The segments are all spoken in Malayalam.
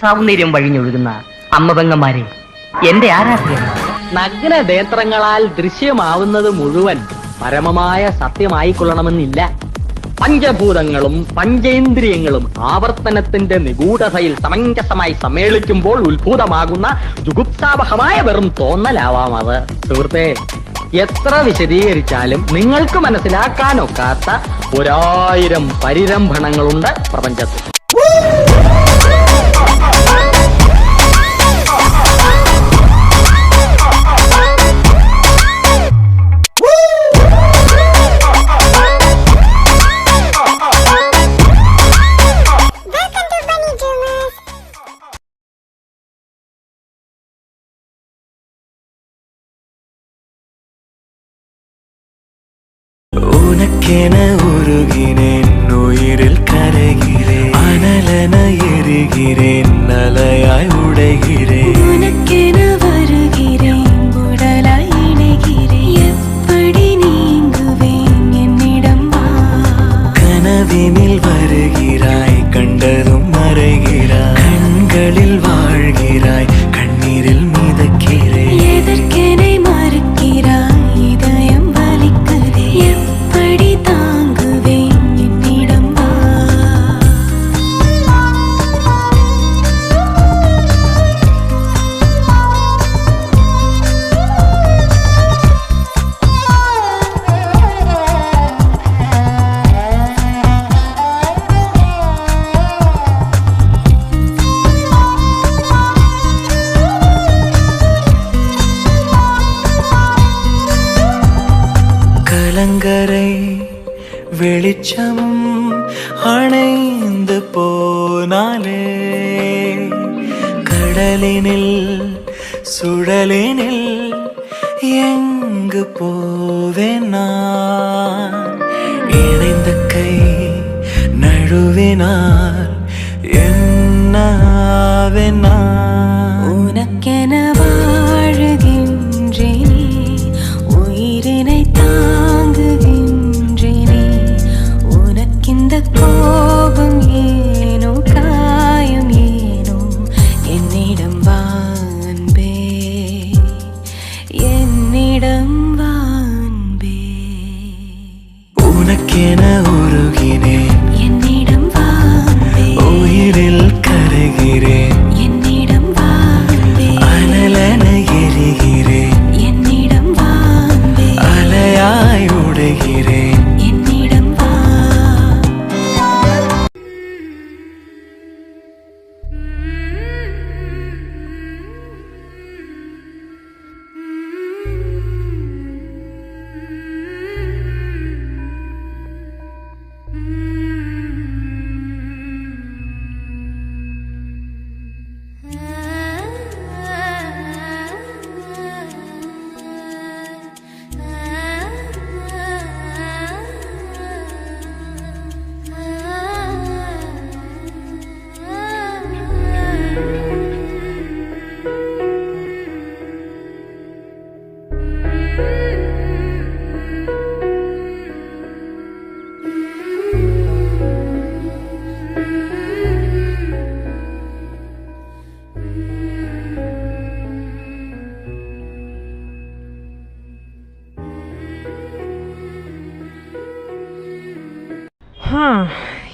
സൗന്ദര്യം വഴിഞ്ഞൊഴുകുന്ന അമ്മപെങ്ങന്മാരെ, എന്റെ ആരാധ്യൻ. നഗ്ന നേത്രങ്ങളാൽ ദൃശ്യമാവുന്നത് മുഴുവൻ പരമമായ സത്യമായിക്കൊള്ളണമെന്നില്ല. പഞ്ചഭൂതങ്ങളും പഞ്ചേന്ദ്രിയങ്ങളും ആവർത്തനത്തിന്റെ നിഗൂഢതയിൽ സമഞ്ജസമായി സമ്മേളിക്കുമ്പോൾ ഉത്ഭൂതമാകുന്ന ജുഗുപ്സാവഹമായ വെറും തോന്നലാവാം അത്. സുഹൃത്തെ, എത്ര വിശദീകരിച്ചാലും നിങ്ങൾക്ക് മനസ്സിലാക്കാനൊക്കാത്ത 1000 പരിരംഭണങ്ങളുണ്ട് പ്രപഞ്ചത്തിൽ. உனக்கென உருகினேன், உயிரில் கரைகிறேன், அனலென எரிகிறேன், அலையாய் உடைகிறேன். உனக்கென வருகிறேன், உடலாய் இணைகிறேன், எப்படி நீங்குவேன் என்னிடம் வா. கனவினில் வருகிறாய், கண்டதும் மறைகிறாய், கண்களில் வாழ்கிறாய், கண்ணீரில் மிதக்கிறேன். எதற்கெனை மறுக்கிறாய், இதயம் வலிக்குதே, எப்படி தாங்குவேன் என்னிடம் வா. கலங்கரை வெளிச்சமும் அணைந்து போனாலே, கடலினில் சுழலினில் எங்கு போவேன் நான். இணைந்த கை நழுவினால் என்னாவேன் நான். உனக்கென வாழுகின்றேனே, உயிரினை தாங்குகின்றேனே, உனக்கிந்த கோபம் ஏனோ, காயம் ஏனோ, என்னிடம் வா அன்பே, என்னிடம் வா அன்பே. உனக்கென உருகினேன், என்னிடம் வா அன்பே, உயிரில் கரைகிறேன், என்னிடம் வா அன்பே, அனலென எரிகிறேன், என்னிடம் வா அன்பே, அலையாய் உடைகிறேன், என்னிடம் வா.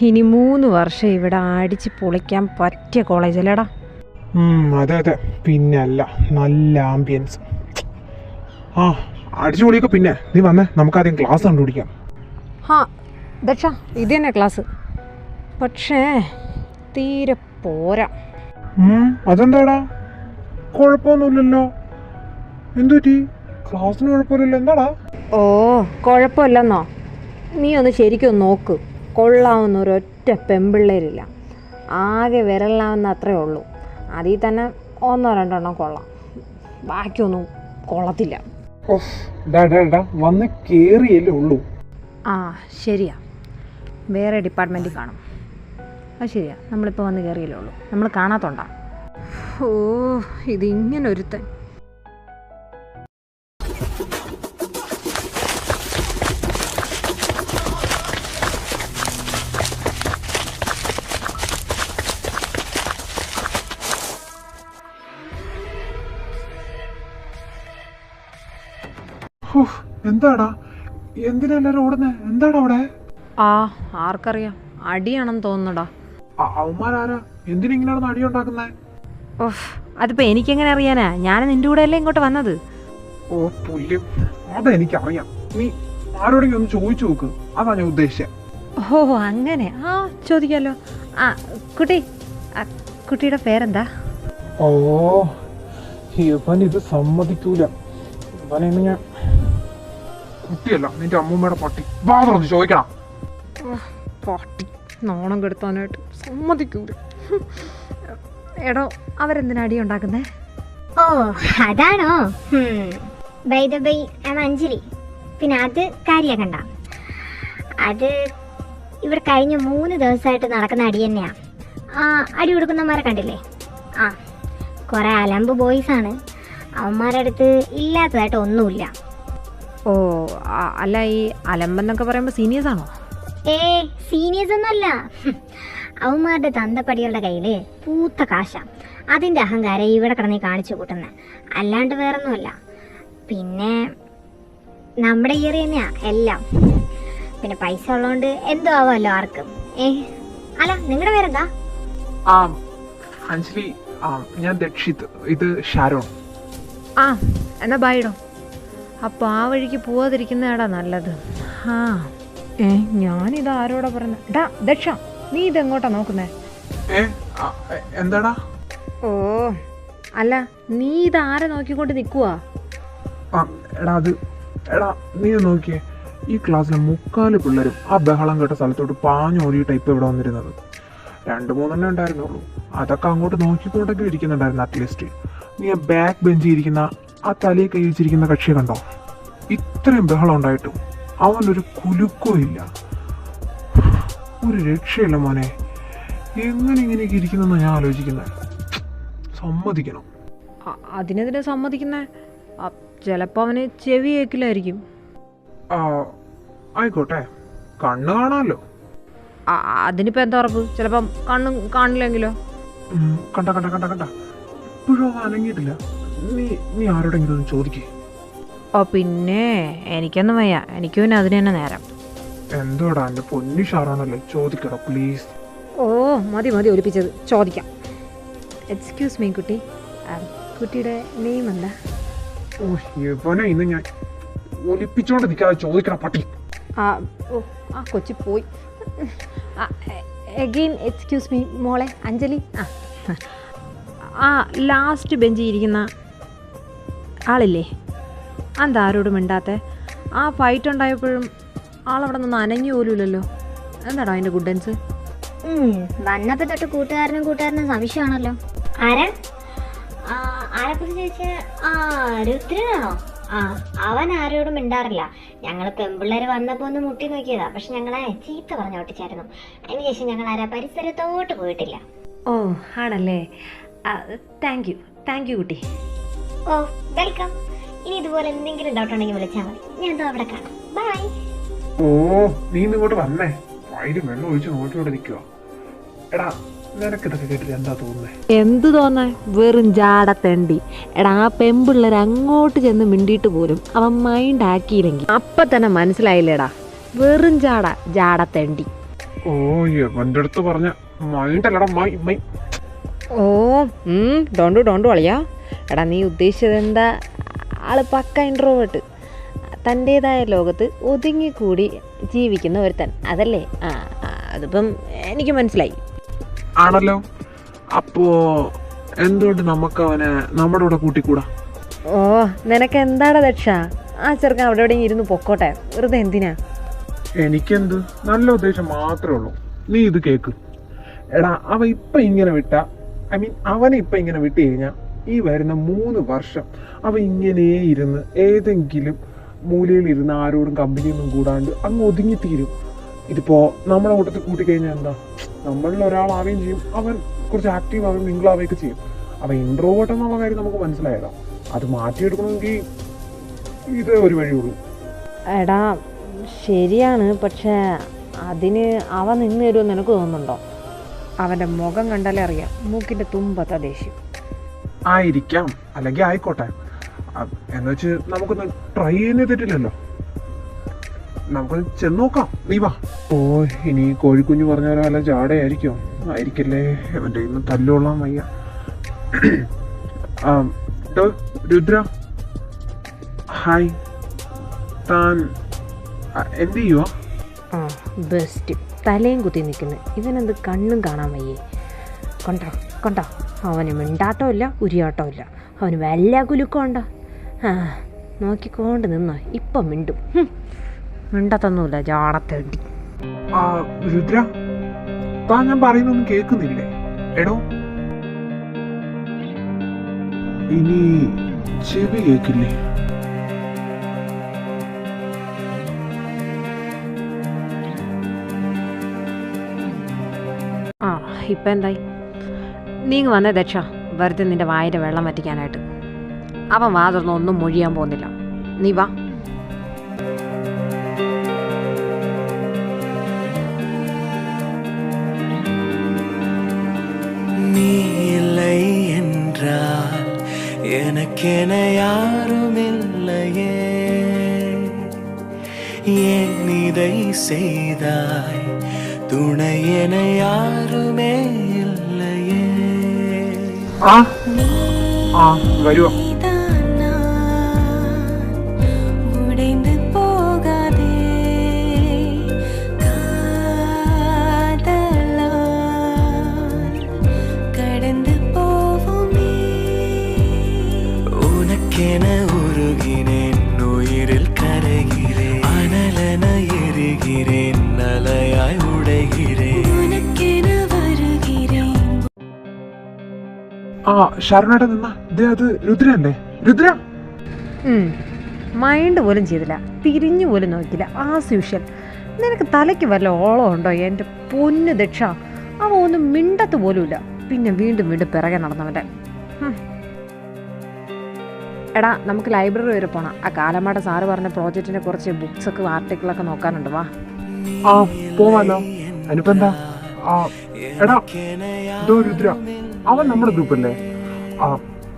ഇനി 3 വർഷം ഇവിടെ അടിച്ച് പൊളിക്കാൻ പറ്റിയ കോളേജ് അല്ലേടാ? അതെ അതെ, പിന്നല്ല, നല്ല ആംബിയൻസ്. ആ അടിച്ചു പൊളിയൊക്കെ പിന്നെ. നീ വന്നേ, നമുക്കാദ്യം ക്ലാസ് കണ്ടുപിടിക്കാം. ദക്ഷ, ഇത് തന്നെ ക്ലാസ്. പക്ഷേ തീരെ പോരാ. അതെന്താടാ? കുഴപ്പമൊന്നുമില്ലല്ലോ. എന്തുപറ്റി? ക്ലാസ്സിന് കുഴപ്പമില്ലല്ലോ, എന്താടാ? ഓ, കുഴപ്പമില്ലെന്നോ? നീ ഒന്ന് ശരിക്കും നോക്ക്. കൊള്ളാവുന്ന ഒരൊറ്റ പെമ്പിള്ളേരില്ല. ആകെ വിരലാവുന്ന അത്രേ ഉള്ളൂ. അതിൽ തന്നെ 1-2 കൊള്ളാം, ബാക്കിയൊന്നും കൊള്ളത്തില്ല. വന്ന് കേറിയല്ലേ ഉള്ളൂ. ആ ശരിയാ, വേറെ ഡിപ്പാർട്ട്മെൻറ്റിൽ കാണും. അത് ശരിയാ, നമ്മളിപ്പോൾ വന്ന് കയറിയല്ലേ ഉള്ളൂ, നമ്മൾ കാണാത്തോണ്ടാ. ഓ, ഇതിങ്ങനെ ഒരുത്തൻ. എന്താടാ എന്തിനാ എല്ലാരും ഓടുന്നേ? എന്താടാ അവിടെ? ആ ആർക്കറിയാം, അടിയാണെന്ന് തോന്നുന്നടാ. അവന്മാരാരാ? എന്തിനിങ്ങനെയാണ് അടി ഉണ്ടാക്കുന്നേ? ഓഹ് അതിപ്പോ എനിക്കെങ്ങനെ അറിയാനാ? ഞാൻ നിന്റെ കൂടെ അല്ലേ ഇങ്ങോട്ട് വന്നത്. ഓ പുല്ല്, അതെനിക്കറിയാം. നീ ആരോടെങ്കിലും ഒന്ന് ചോദിച്ചു നോക്ക്, അതാ ഞാൻ ഉദ്ദേശിച്ചത്. ഓ അങ്ങനെ, ആ ചോദിക്കാലോ. ആ കുട്ടി, കുട്ടിയുടെ പേരെന്താ? ഓ ഇവൻ ഇത് സമ്മതിക്കൂല. ഇവനെ ഞാൻ കുട്ടിയല്ല, നിന്റെ അമ്മൂമ്മയുടെ പട്ടി. വാ തുറന്ന് ചോദിക്കണം. പട്ടി നാണം കെടുത്താനായിട്ട് സമ്മതിക്കൂല. എടോ അവരെന്തിനാ അടി ഉണ്ടാക്കുന്നേ? ഓ അതാണോ? By the by Anjali. പിന്നെ അത് കാര്യാക്കണ്ട. അത് ഇവിടെ കഴിഞ്ഞ 3 ദിവസമായിട്ട് നടക്കുന്ന അടി തന്നെയാ. ആ അടി കൊടുക്കുന്നവന്മാരെ കണ്ടില്ലേ? ആ കുറെ അലമ്പ് ബോയ്സാണ്. അവന്മാരുടെ അടുത്ത് ഇല്ലാത്തതായിട്ട് ഒന്നുമില്ല. ഓ അല്ല, ഈ അലമ്പെന്നൊക്കെ പറയുമ്പോൾ സീനിയേഴ്സ് ആണോ? സീനിയേഴ്സ് ഒന്നുമല്ല. അവന്മാരുടെ തന്തപ്പടികളുടെ കയ്യിൽ പൂത്ത കാശ. അതിൻ്റെ അഹങ്കാരം ഇവിടെ കിടന്ന് കാണിച്ചു കൂട്ടുന്നത്, അല്ലാണ്ട് വേറൊന്നുമല്ല. പിന്നെ നമ്മുടെ ഏരിയ തന്നെയാ എല്ലാം. പിന്നെ പൈസ ഉള്ളതുകൊണ്ട് എന്തോ ആവാമല്ലോ ആർക്കും. അല്ല നിങ്ങളുടെ പേരെന്താ? അഞ്ജലി, ഞാൻ ദക്ഷിത്, ഇത് ഷാരോൺ. ആ എന്നാ ബായിടോ. അപ്പോൾ ആ വഴിക്ക് പോവാതിരിക്കുന്നതാടാ നല്ലത്. ആ ഞാനിത് ആരോടാ പറഞ്ഞ? ഡാ ദക്ഷ, നീ ഇതെങ്ങോട്ടാ നോക്കുന്നേ? എന്താടാ? ഓ അല്ല, നീ ഇത് ആരെ നോക്കിക്കൊണ്ട് നിൽക്കുവാ? എടാ നീ നോക്കിയേ, ഈ ക്ലാസ്സിലെ 3/4 പിള്ളേരും ആ ബഹളം കേട്ട സ്ഥലത്തോട്ട് പാഞ്ഞോടിയിട്ടാ ഇപ്പൊ ഇവിടെ വന്നിരുന്നത്. 2-3 ഉണ്ടായിരുന്നുള്ളൂ. അതൊക്കെ അങ്ങോട്ട് നോക്കിക്കൊണ്ടൊക്കെ ഇരിക്കുന്നുണ്ടായിരുന്നു. അറ്റ്ലീസ്റ്റ് നീ ആ ബാക്ക് ബെഞ്ചിൽ ഇരിക്കുന്ന ആ തലയിൽ കഴിച്ചിരിക്കുന്ന കക്ഷിയെ കണ്ടോ? ഇത്രയും ബഹളം ഉണ്ടായിട്ടും അവനൊരു കുലുക്കവും ഇല്ല. ഒരു രക്ഷയില്ല മോനെ. എങ്ങനെ ഇങ്ങനെയൊക്കെ ഇരിക്കുന്നെന്ന് ഞാൻ ആലോചിക്കുന്നത്. സമ്മതിക്കണം. അതിനെതിരെ സമ്മതിക്കുന്നേ? ചിലപ്പോൾ അവന് ചെവി കേൾക്കില്ലായിരിക്കും. ആയിക്കോട്ടെ, കണ്ണ് കാണാമല്ലോ. അതിനിപ്പോൾ എന്താ ഉറപ്പ്? ചിലപ്പം കണ്ണും കാണില്ലെങ്കിലോ? കണ്ട ഇപ്പോഴും അനങ്ങിയിട്ടില്ല. നീ ആരോടെങ്കിലും ഒന്ന് ചോദിക്കേ. ഓ പിന്നെ എനിക്കൊന്നും വയ്യ, എനിക്ക് പിന്നെ അതിന് തന്നെ നേരം. എന്തോടാ എൻ്റെ പൊന്നി ഷാറാണല്ലേ, ചോദിക്കടാ പ്ലീസ്. ഓ മതി ഒലിപ്പിച്ചത്, ചോദിക്കാം. എക്സ്ക്യൂസ് മീ കുട്ടി, കുട്ടിയുടെ നെയിം എന്താ? ഓ ഇവനെ ഇന്ന് ഞാൻ ഒലിപ്പിച്ചോണ്ട് നിൽക്കാതെ ചോദിക്കണം പട്ടി. ഓ കൊച്ചി പോയി. എഗെയിൻ എക്സ്ക്യൂസ് മീ മോളെ അഞ്ജലി. ലാസ്റ്റ് ബെഞ്ചിൽ ഇരിക്കുന്ന ആളില്ലേ, എന്താ ആരോടും മിണ്ടാത്തെ? ആ ഫൈറ്റ് ഉണ്ടായപ്പോഴും ആളവിടെ നിന്ന് അനങ്ങി പോലുമില്ലല്ലോ. എന്താടാ അതിൻ്റെ ഗുഡൻസ്? വന്നപ്പോ തൊട്ട് കൂട്ടുകാരനും സംശയമാണല്ലോ. ആരെക്കുറിച്ച് ചോദിച്ചാൽ രുദ്രനാണോ? അവൻ ആരോടും മിണ്ടാറില്ല. ഞങ്ങൾ പെൺപിള്ളേര് വന്നപ്പോ ഒന്ന് മുട്ടി നോക്കിയതാ, പക്ഷെ ഞങ്ങളെ ചീത്ത പറഞ്ഞു ഒട്ടിച്ചായിരുന്നു. അതിനുശേഷം ഞങ്ങൾ ആരാ പരിസരത്തോട്ട് പോയിട്ടില്ല. ഓ ആണല്ലേ. താങ്ക് യു കുട്ടി. ഓ വെൽക്കം. ഇനി ഇതുപോലെ എന്തെങ്കിലും ഡൗട്ട് ഉണ്ടെങ്കിൽ വിളിച്ചാൽ മതി, ഞാൻ എന്തോ അവിടെ കാണാം. ബൈ. ഓ നീ ഇങ്ങോട്ട് വന്നേ. വയറ് വെള്ളം ഒഴിച്ച് നോക്കിയോടെ നിൽക്കുക. എടാ നിനക്കിതൊക്കെ കേട്ടിട്ട് എന്താ തോന്നുന്നേ? എന്ത് തോന്നാൻ, വെറും ജാടത്തെണ്ടി. എടാ ആ പെമ്പിള്ളേർ അങ്ങോട്ട് ചെന്ന് മിണ്ടിയിട്ട് പോലും അവൻ മൈൻഡ് ആക്കിയില്ലെങ്കിൽ അപ്പം തന്നെ മനസ്സിലായില്ലേടാ, വെറും ജാടത്തെണ്ടി. ഓ എവന്റെ അടുത്ത് പറഞ്ഞ മൈൻഡ് അല്ലടാ മൈ. ഓ ഡോണ്ടു കളിയാ. എടാ നീ ഉദ്ദേശിച്ചത് എന്താ? ആള് പക്ക ഇൻട്രോവേർട്ട്, തൻ്റേതായ ലോകത്ത് ഒതുങ്ങിക്കൂടി ജീവിക്കുന്ന ഒരുത്തൻ, അതല്ലേ? അതിപ്പം എനിക്ക് മനസ്സിലായി. ആണല്ലോ. അപ്പോ എന്തുകൊണ്ട് നമുക്ക് അവനെ നമ്മുടെ കൂടെ കൂട്ടിക്കൂടാ? ഓ നിനക്ക് എന്താടാ ദക്ഷ? ആ ചെറുക്കൻ അവിടെ എവിടെയും ഇരുന്ന് പൊക്കോട്ടെ, വെറുതെ എന്തിനാ? എനിക്കെന്ത്, നല്ല ഉദ്ദേശം മാത്രമേ ഉള്ളൂ. നീ ഇത് കേക്ക്. എടാ അവനെ ഇപ്പൊ ഇങ്ങനെ വിട്ട് കഴിഞ്ഞാൽ ഈ വരുന്ന 3 വർഷം അവൻ ഇങ്ങനെ ഇരുന്ന് ഏതെങ്കിലും മൂലയിൽ ഇരുന്ന് ആരോടും കമ്പനിയൊന്നും കൂടാണ്ട് അങ്ങ് ഒതുങ്ങിത്തീരും. ഇതിപ്പോ നമ്മുടെ കൂട്ടത്തിൽ കൂട്ടിക്കഴിഞ്ഞാൽ എന്താ, നമ്മളിൽ ഒരാളാവുകയും ചെയ്യും, അവൻ കുറച്ച് ആക്റ്റീവ് ആവുകയും മിങ്കിളാവുകയൊക്കെ ചെയ്യും. അവൻ ഇൻട്രോവേർട്ട് എന്നുള്ള കാര്യം നമുക്ക് മനസ്സിലായതാ. അത് മാറ്റിയെടുക്കണമെങ്കിൽ ഇതേ ഒരു വഴിയുള്ളൂ. എടാ ശരിയാണ്, പക്ഷേ അതിന് അവൻ നിന്ന് തരുമെന്ന് നിനക്ക് തോന്നുന്നുണ്ടോ? അവൻ്റെ മുഖം കണ്ടാലേ അറിയാം, മൂക്കിൻ്റെ തുമ്പത്താ ദേഷ്യം. ആയിരിക്കാം, അല്ലെങ്കിൽ ആയിക്കോട്ടെ. എന്ന് വെച്ച് നമുക്കൊന്ന് ട്രൈ ചെയ്യുന്നേ തെറ്റില്ലല്ലോ. നമുക്ക് ചെന്ന് നോക്കാം. നീ വാ. ഓ, ഇനി കോഴിക്കുഞ്ഞ് പറഞ്ഞാലോ അല്ല ജാടയായിരിക്കും. ആയിരിക്കല്ലേ, അവൻ്റെ ഇന്ന് തല്ലുകൊള്ളാൻ വയ്യ. രുദ്ര, ഹായ്. താൻ എന്ത് ചെയ്യുവാ? ആ ബെസ്റ്റ്. തലയും കുത്തി നിൽക്കുന്നു. ഇവനെന്ത് കണ്ണും കാണാൻ വയ്യേ. കൊണ്ടോ കൊണ്ടോ. അവന് മിണ്ടാട്ടോ ഇല്ല, ഉരിയാട്ടോ ഇല്ല. അവന് വല്ല കുലുക്കം ഉണ്ടോ? ആ നോക്കിക്കൊണ്ട് നിന്നോ, ഇപ്പം മിണ്ടും. മിണ്ടത്തൊന്നുമില്ല, ജാടത്തേണ്ടി. രുദ്ര, താൻ ഞാൻ പറയുന്നൊന്നും കേൾക്കുന്നില്ലേ? എടോ, ഇനി ചെവി കേൾക്കില്ലേ? ആ ഇപ്പം എന്തായി? നീങ്ങ് വന്നേ ദക്ഷ, വെറുതെ നിന്റെ വായുടെ വെള്ളം വറ്റിക്കാനായിട്ട്. അവൻ വാ തുറന്ന് ഒന്നും മൊഴിയാൻ പോകുന്നില്ല. നീ വാ. நீ இல்லை என்றால் எனக்கென யாரும் இல்லையே, ஏன் இதை செய்தாய், துணை என யாருமே இல்லையே. വരുവോ? உடைந்து போகாதே கடந்து போவுமே, உனக்கென உருகினேன், உயிரில் கரைகிறேன், அனலென எரிகிறேன், அலையாய் உடைகிறேன், உனக்கென வருகிறேன். ശരണയുടെ നിന്ന അത് രുദ്രല്ലേ? രുദ്ര മൈൻഡ് പോലും ചെയ്തില്ല, തിരിഞ്ഞു പോലും നോക്കില്ല. As usual. നിനക്ക് തലയ്ക്ക് വല്ല ഓളം ഉണ്ടോ എൻ്റെ പൊന്നു ദക്ഷ? അവ ഒന്നും മിണ്ടത്ത് പോലുമില്ല. പിന്നെ വീണ്ടും വീണ്ടും പിറകെ നടന്നവൻ്റെ. എടാ, നമുക്ക് ലൈബ്രറി വരെ പോണം. ആ കാലമാട സാറ് പറഞ്ഞ പ്രോജക്റ്റിൻ്റെ കുറച്ച് ബുക്സൊക്കെ ആർട്ടിക്കിളൊക്കെ നോക്കാനുണ്ട്. വാ. പോവാലോ. അനുപ്പെന്താ? എടാ രുദ്ര, അവൻ നമ്മുടെ ഗ്രൂപ്പല്ലേ?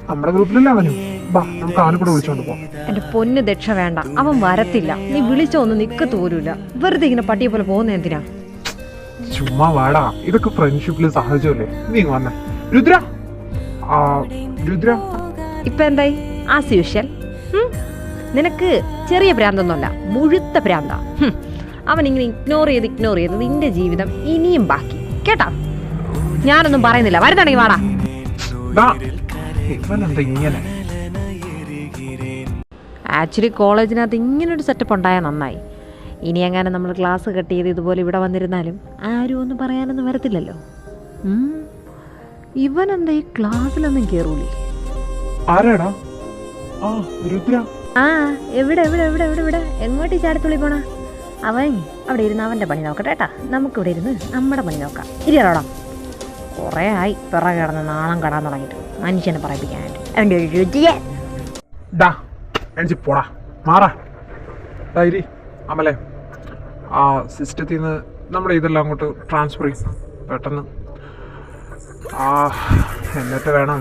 നമ്മുടെ ഗ്രൂപ്പിലല്ലേ അവനും? ബാ, നമുക്ക് അവനെ കൂടെ വിളിച്ചോണ്ട് പോവാം. എൻ്റെ പൊന്ന് ദക്ഷ വേണ്ട, അവൻ വരത്തില്ല. നീ വിളിച്ചോ ഒന്നും നിക്കത്ത് പോലുമില്ല. വെറുതെ ഇങ്ങനെ പട്ടിയെ പോലെ പോകുന്ന എന്തിനാ? ചുമ്മാ വാടാ, ഇതൊക്കെ ഫ്രണ്ട്ഷിപ്പില് സഹജമല്ലേ. നീ വന്നേ. രുദ്ര, രുദ്ര ഇപ്പൊ എന്തായി? As usual. നിനക്ക് ചെറിയ ഭ്രാന്തൊന്നുമല്ല, മുഴുത്ത ഭ്രാന്ത. അവനിങ്ങനെ ഇഗ്നോർ ചെയ്ത് നിന്റെ ജീവിതം ഇനിയും ബാക്കി. കേട്ടാ? ഞാനൊന്നും പറയുന്നില്ല. വരുന്നുണ്ടെങ്കിൽ വാടാ. ഇവനെന്താ ഇങ്ങനെ? ആക്ച്വലി കോളേജിനകത്ത് ഇങ്ങനൊരു സെറ്റപ്പ് ഉണ്ടായാൽ നന്നായി. ഇനി എങ്ങനെ നമ്മൾ ക്ലാസ് കട്ട് ചെയ്ത് ഇതുപോലെ ഇവിടെ വന്നിരുന്നാലും ആരും ഒന്നും പറയാനൊന്നും വരത്തില്ലല്ലോ. ഇവനെന്താ ഈ ക്ലാസ്സിലൊന്നും കയറൂലേ? ആരാടാ? രുദ്ര. എവിടെ എവിടെ എവിടെ എവിടെ ഇവിടെ എങ്ങോട്ട് ചാടത്തുള്ളി പോണ? അവൻ അവിടെ ഇരുന്ന് അവൻ്റെ പണി നോക്കട്ടെ കേട്ടാ. നമുക്കിവിടെ ഇരുന്ന് നമ്മുടെ പണി നോക്കാം. ഇരിയാളോടാ. കുറേ ആയി പിറകെ കിടന്ന് നാളം കടാൻ തുടങ്ങിയിട്ട് മനുഷ്യനെ പറയിപ്പിക്കാനായിട്ട്. അവൻ്റെ ഒരു രുചിയെ പോടാ, മാറാ. ഇരി അമലേ, ആ സിസ്റ്റത്തിൽ നിന്ന് നമ്മുടെ ഇതെല്ലാം അങ്ങോട്ട് ട്രാൻസ്ഫർ ചെയ്യും പെട്ടെന്ന്. എന്നിട്ട് വേണം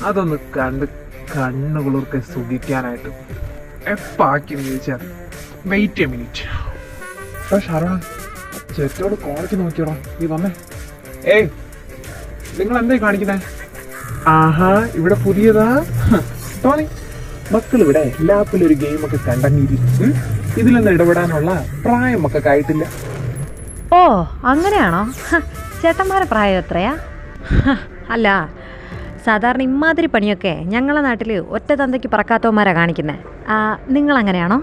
അതൊന്ന് കണ്ട് കണ്ണുകളൊക്കെ സുഖിക്കാനായിട്ട്. എപ്പാക്കി ചോദിച്ചാൽ വെയിറ്റ് എ മിനിറ്റ്. ഷാരോണ, ചേച്ചിയോട് കോളേജ് നോക്കിയോടാ. നീ വന്നേ. ഏയ്, നിങ്ങൾ എന്തായി കാണിക്കുന്നേ? ആഹാ, ഇവിടെ പുതിയതാ തോന്നി. മക്കൾ ഇവിടെ ലാപ്പിലൊരു ഗെയിമൊക്കെ കണ്ടങ്ങിയിരിക്കും. ഇതിലൊന്നും ഇടപെടാനുള്ള പ്രായം മക്കൾക്ക് ആയിട്ടില്ല. ഓ അങ്ങനെയാണോ? ചേട്ടന്മാരെ പ്രായം എത്രയാ? അല്ല, സാധാരണ ഇമാതിരി പണിയൊക്കെ ഞങ്ങളെ നാട്ടിൽ ഒറ്റ തന്തയ്ക്ക് പറക്കാത്തവന്മാരാ കാണിക്കുന്നത്. നിങ്ങളങ്ങനെയാണോ?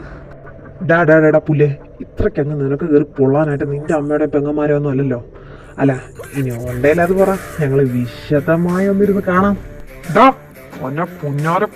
ഡാ പുല്ലേ, ഇത്രയ്ക്കങ്ങ് നിനക്ക് കയറി പൊള്ളാനായിട്ട് നിന്റെ അമ്മയുടെ പെങ്ങന്മാരെ ഒന്നും അല്ലല്ലോ. അല്ല, ഇനി ഉണ്ടേലത് പറ, ഞങ്ങള് വിശദമായി ഒന്നിരുന്ന് കാണാം. പുഞ്ഞാരം.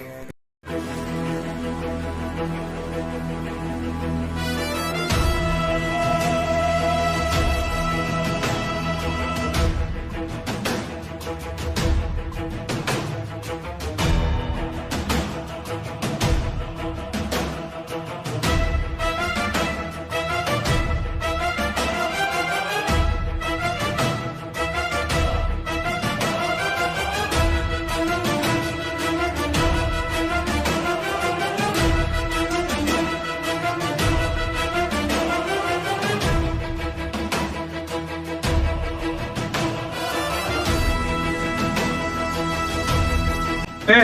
ഏ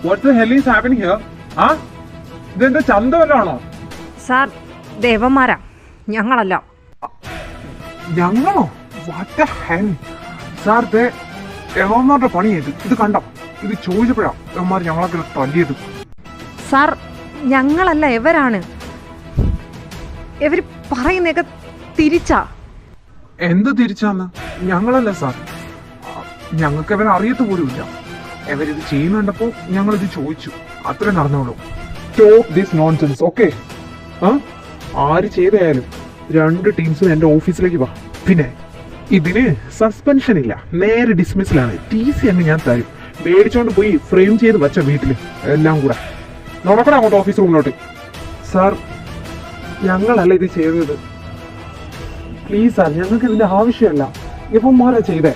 what's the hell is happening here? ആ ഇതെന്താ ചന്ത വല്ലാണോ? സാർ ദേവന്മാരാ, ഞങ്ങളല്ല. ഞങ്ങളോ? വാട്ട് ദ ഹെൽ സാർ, യവന്മാരുടെ പണിയായത്. ഇത് കണ്ടോ? ഇത് ചോദിച്ചപ്പോഴാ യവന്മാർ ഞങ്ങളൊക്കെ തല്ലിയത്. സാർ ഞങ്ങളല്ല, ഇവരാണ്. ഇവർ പറയുന്നതൊക്കെ തിരിച്ചാ. എന്ത് തിരിച്ചാന്ന്? ഞങ്ങളല്ല സാർ, ഞങ്ങൾക്ക് ഇവരെ അറിയത്ത് പോലുമില്ല. ഇവരിത് ചെയ്യുന്നുണ്ടപ്പോ ഞങ്ങളിത് ചോദിച്ചു, അത്രേ നടന്നോളൂ. Stop this nonsense, okay? ആര് ചെയ്തായാലും 2 ടീംസും എന്റെ ഓഫീസിലേക്ക് വാ. പിന്നെ ഇതിന് സസ്പെൻഷൻ ഇല്ല, നേരെ ഡിസ്മിസിലാണ്. TC അങ്ങ് ഞാൻ തരും. മേടിച്ചോണ്ട് പോയി ഫ്രെയിം ചെയ്ത് വെച്ച വീട്ടില് എല്ലാം കൂടെ. നടക്കണം അങ്ങോട്ട് ഓഫീസ് റൂമിലോട്ട്. സാർ ഞങ്ങളല്ല ഇത് ചെയ്തത്, പ്ലീസ് സാർ, ഞങ്ങൾക്ക് ഇതിന്റെ ആവശ്യമല്ല. ഇവന്മാരാ ചെയ്തേ.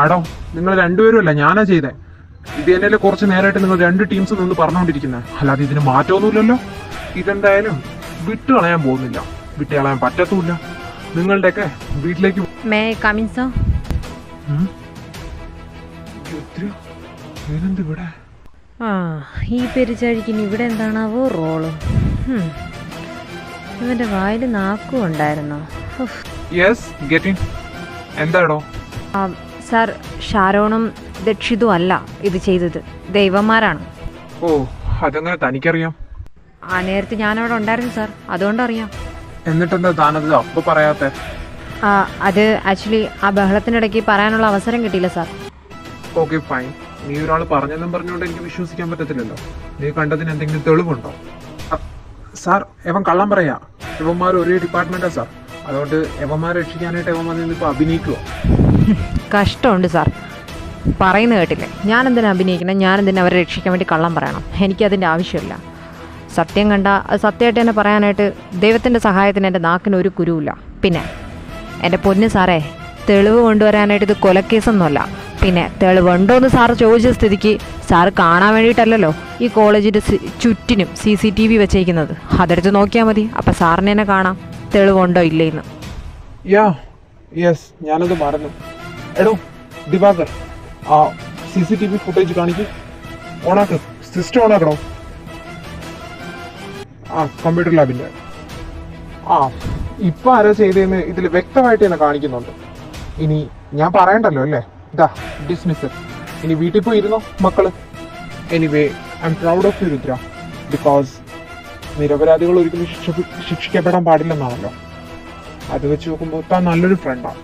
ആടോ, നിങ്ങൾ രണ്ടുപേരും അല്ല, ഞാനാ ചെയ്തേ. ഇത് തന്നെയല്ലേ കുറച്ച് നേരമായിട്ട് നിങ്ങൾ 2 ടീംസ് നിന്ന് പറഞ്ഞുകൊണ്ടിരിക്കുന്നത്, അല്ലാതെ ഇതിന് മാറ്റമൊന്നുമില്ലല്ലോ. ഇതെന്തായാലും വിട്ടുകളയാൻ പോകുന്നില്ല, വിട്ടുകളയാൻ പറ്റത്തുമില്ല. നിങ്ങളുടെയൊക്കെ വീട്ടിലേക്ക് മേ കമിൻ സർ? ഇവിടെ ആ, ഈ പെരിച്ചാഴിക്കിന് ഇവിടെ എന്താണാവോ റോള്? ഇവന്റെ വായിൽ നാക്കും ഉണ്ടായിരുന്നോ? Yes getting. എന്താടോ? സാർ ഷാരോണും ദക്ഷിതും അല്ല ഇത് ചെയ്തത്, ദൈവന്മാരാണ്. ഓ, അതെങ്ങനെ തനിക്കറിയാം? ആ നേരത്തെ ഞാനവിടെ ഉണ്ടായിരുന്നു സാർ, അതുകൊണ്ടറിയാം. എന്നിട്ടെന്താ താനത് അപ്പൊ പറയാത്തെ? അത് ആക്ച്വലി ആ ബഹളത്തിനിടയ്ക്ക് പറയാനുള്ള അവസരം കിട്ടിയില്ല സാർ. Okay fine. നീ ഒരാൾ പറഞ്ഞെന്നും പറഞ്ഞുകൊണ്ട് എനിക്ക് വിശ്വസിക്കാൻ പറ്റത്തില്ലല്ലോ. നീ കണ്ടതിന് എന്തെങ്കിലും തെളിവുണ്ടോ? സാർ, എവൻ കള്ളം പറയാ. ഇവന്മാർ ഒരേ ഡിപ്പാർട്ട്മെന്റാ സാർ, അതുകൊണ്ട് എവന്മാരെ രക്ഷിക്കാനായിട്ട് എവൻ വന്ന് ഇപ്പൊ അഭിനയിക്കുവോ? കഷ്ടമുണ്ട് സാർ, പറയുന്നത് കേട്ടില്ലേ? ഞാനെന്തിനാ അഭിനയിക്കണം? ഞാനെന്തിനാ അവരെ രക്ഷിക്കാൻ വേണ്ടി കള്ളം പറയണം? എനിക്കതിൻ്റെ ആവശ്യമില്ല. സത്യം കണ്ട അത് സത്യമായിട്ട് തന്നെ പറയാനായിട്ട് ദൈവത്തിൻ്റെ സഹായത്തിന് എൻ്റെ നാക്കിന് ഒരു കുരുവില്ല. പിന്നെ എൻ്റെ പൊന്ന് സാറേ, തെളിവ് കൊണ്ടുവരാനായിട്ട് ഇത് കൊലക്കേസൊന്നുമല്ല. പിന്നെ തെളിവുണ്ടോ എന്ന് സാറ് ചോദിച്ച സ്ഥിതിക്ക് സാറ് കാണാൻ വേണ്ടിയിട്ടല്ലല്ലോ ഈ കോളേജിൻ്റെ ചുറ്റിനും CCTV വെച്ചേക്കുന്നത്. അതെടുത്ത് നോക്കിയാൽ മതി, അപ്പം സാറിന് തന്നെ കാണാം തെളിവുണ്ടോ ഇല്ലേന്ന്. യെസ്, ഞാനത് മറന്നു. എടോ ദിവാകർ, ആ CCTV ഫുട്ടേജ് കാണിക്കും. ഓണാക്ക്, സിസ്റ്റം ഓണാക്കണോ? കമ്പ്യൂട്ടർ ലാബിന്റെ. ഇപ്പൊ ആരാ ചെയ്തതെന്ന് ഇതിൽ വ്യക്തമായിട്ട് തന്നെ കാണിക്കുന്നുണ്ട്. ഇനി ഞാൻ പറയണ്ടല്ലോ അല്ലേ? ഇതാ ഡിസ്മിസ്. ഇനി വീട്ടിൽ പോയി ഇരുന്നോ മക്കള്. Anyway, I'm proud of you Rudra, because നിരപരാധികൾ ഒരിക്കലും ശിക്ഷിക്കപ്പെടാൻ പാടില്ലെന്നാണല്ലോ. അത് വെച്ച് നോക്കുമ്പോൾ താൻ നല്ലൊരു ഫ്രണ്ടാണ്.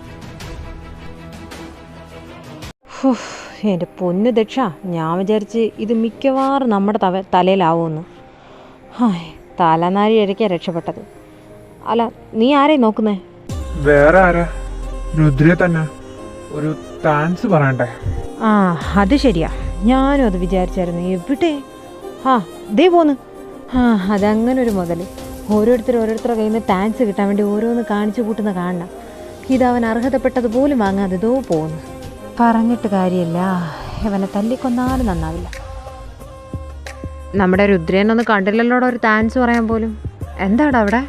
എൻ്റെ പൊന്ന് ദക്ഷ, ഞാൻ വിചാരിച്ച് ഇത് മിക്കവാറും നമ്മുടെ തലയിലാവുമെന്ന്. തലനാരി ഇഴയ്ക്കാണ് രക്ഷപ്പെട്ടത്. അല്ല, നീ ആരെയും നോക്കുന്നേ? വേറെ ആരാ? രുദ്രയെ തന്നെ. ഒരു താങ്ക്സ് പറയണ്ടേ? അത് ശരിയാ, ഞാനും അത് വിചാരിച്ചായിരുന്നു. എവിടെ? ദേ പോന്ന്. അതങ്ങനെ ഒരു മുതൽ. ഓരോരുത്തരുടെ കയ്യിൽ നിന്ന് താങ്ക്സ് കിട്ടാൻ വേണ്ടി ഓരോന്ന് കാണിച്ചു കൂട്ടുന്ന കാണണം. ഇതവൻ അർഹതപ്പെട്ടത് പോലും വാങ്ങാതെ ഇതോ പോകുന്നു. പറഞ്ഞിട്ട് കാര്യമില്ല, ഇവനെ തല്ലിക്കൊന്നാലും നന്നാവില്ല. നമ്മുടെ രുദ്രേനൊന്ന് കണ്ടില്ലല്ലോടെ ഒരു താങ്ക്സ് പറയാൻ പോലും. എന്താടാ അവിടെ?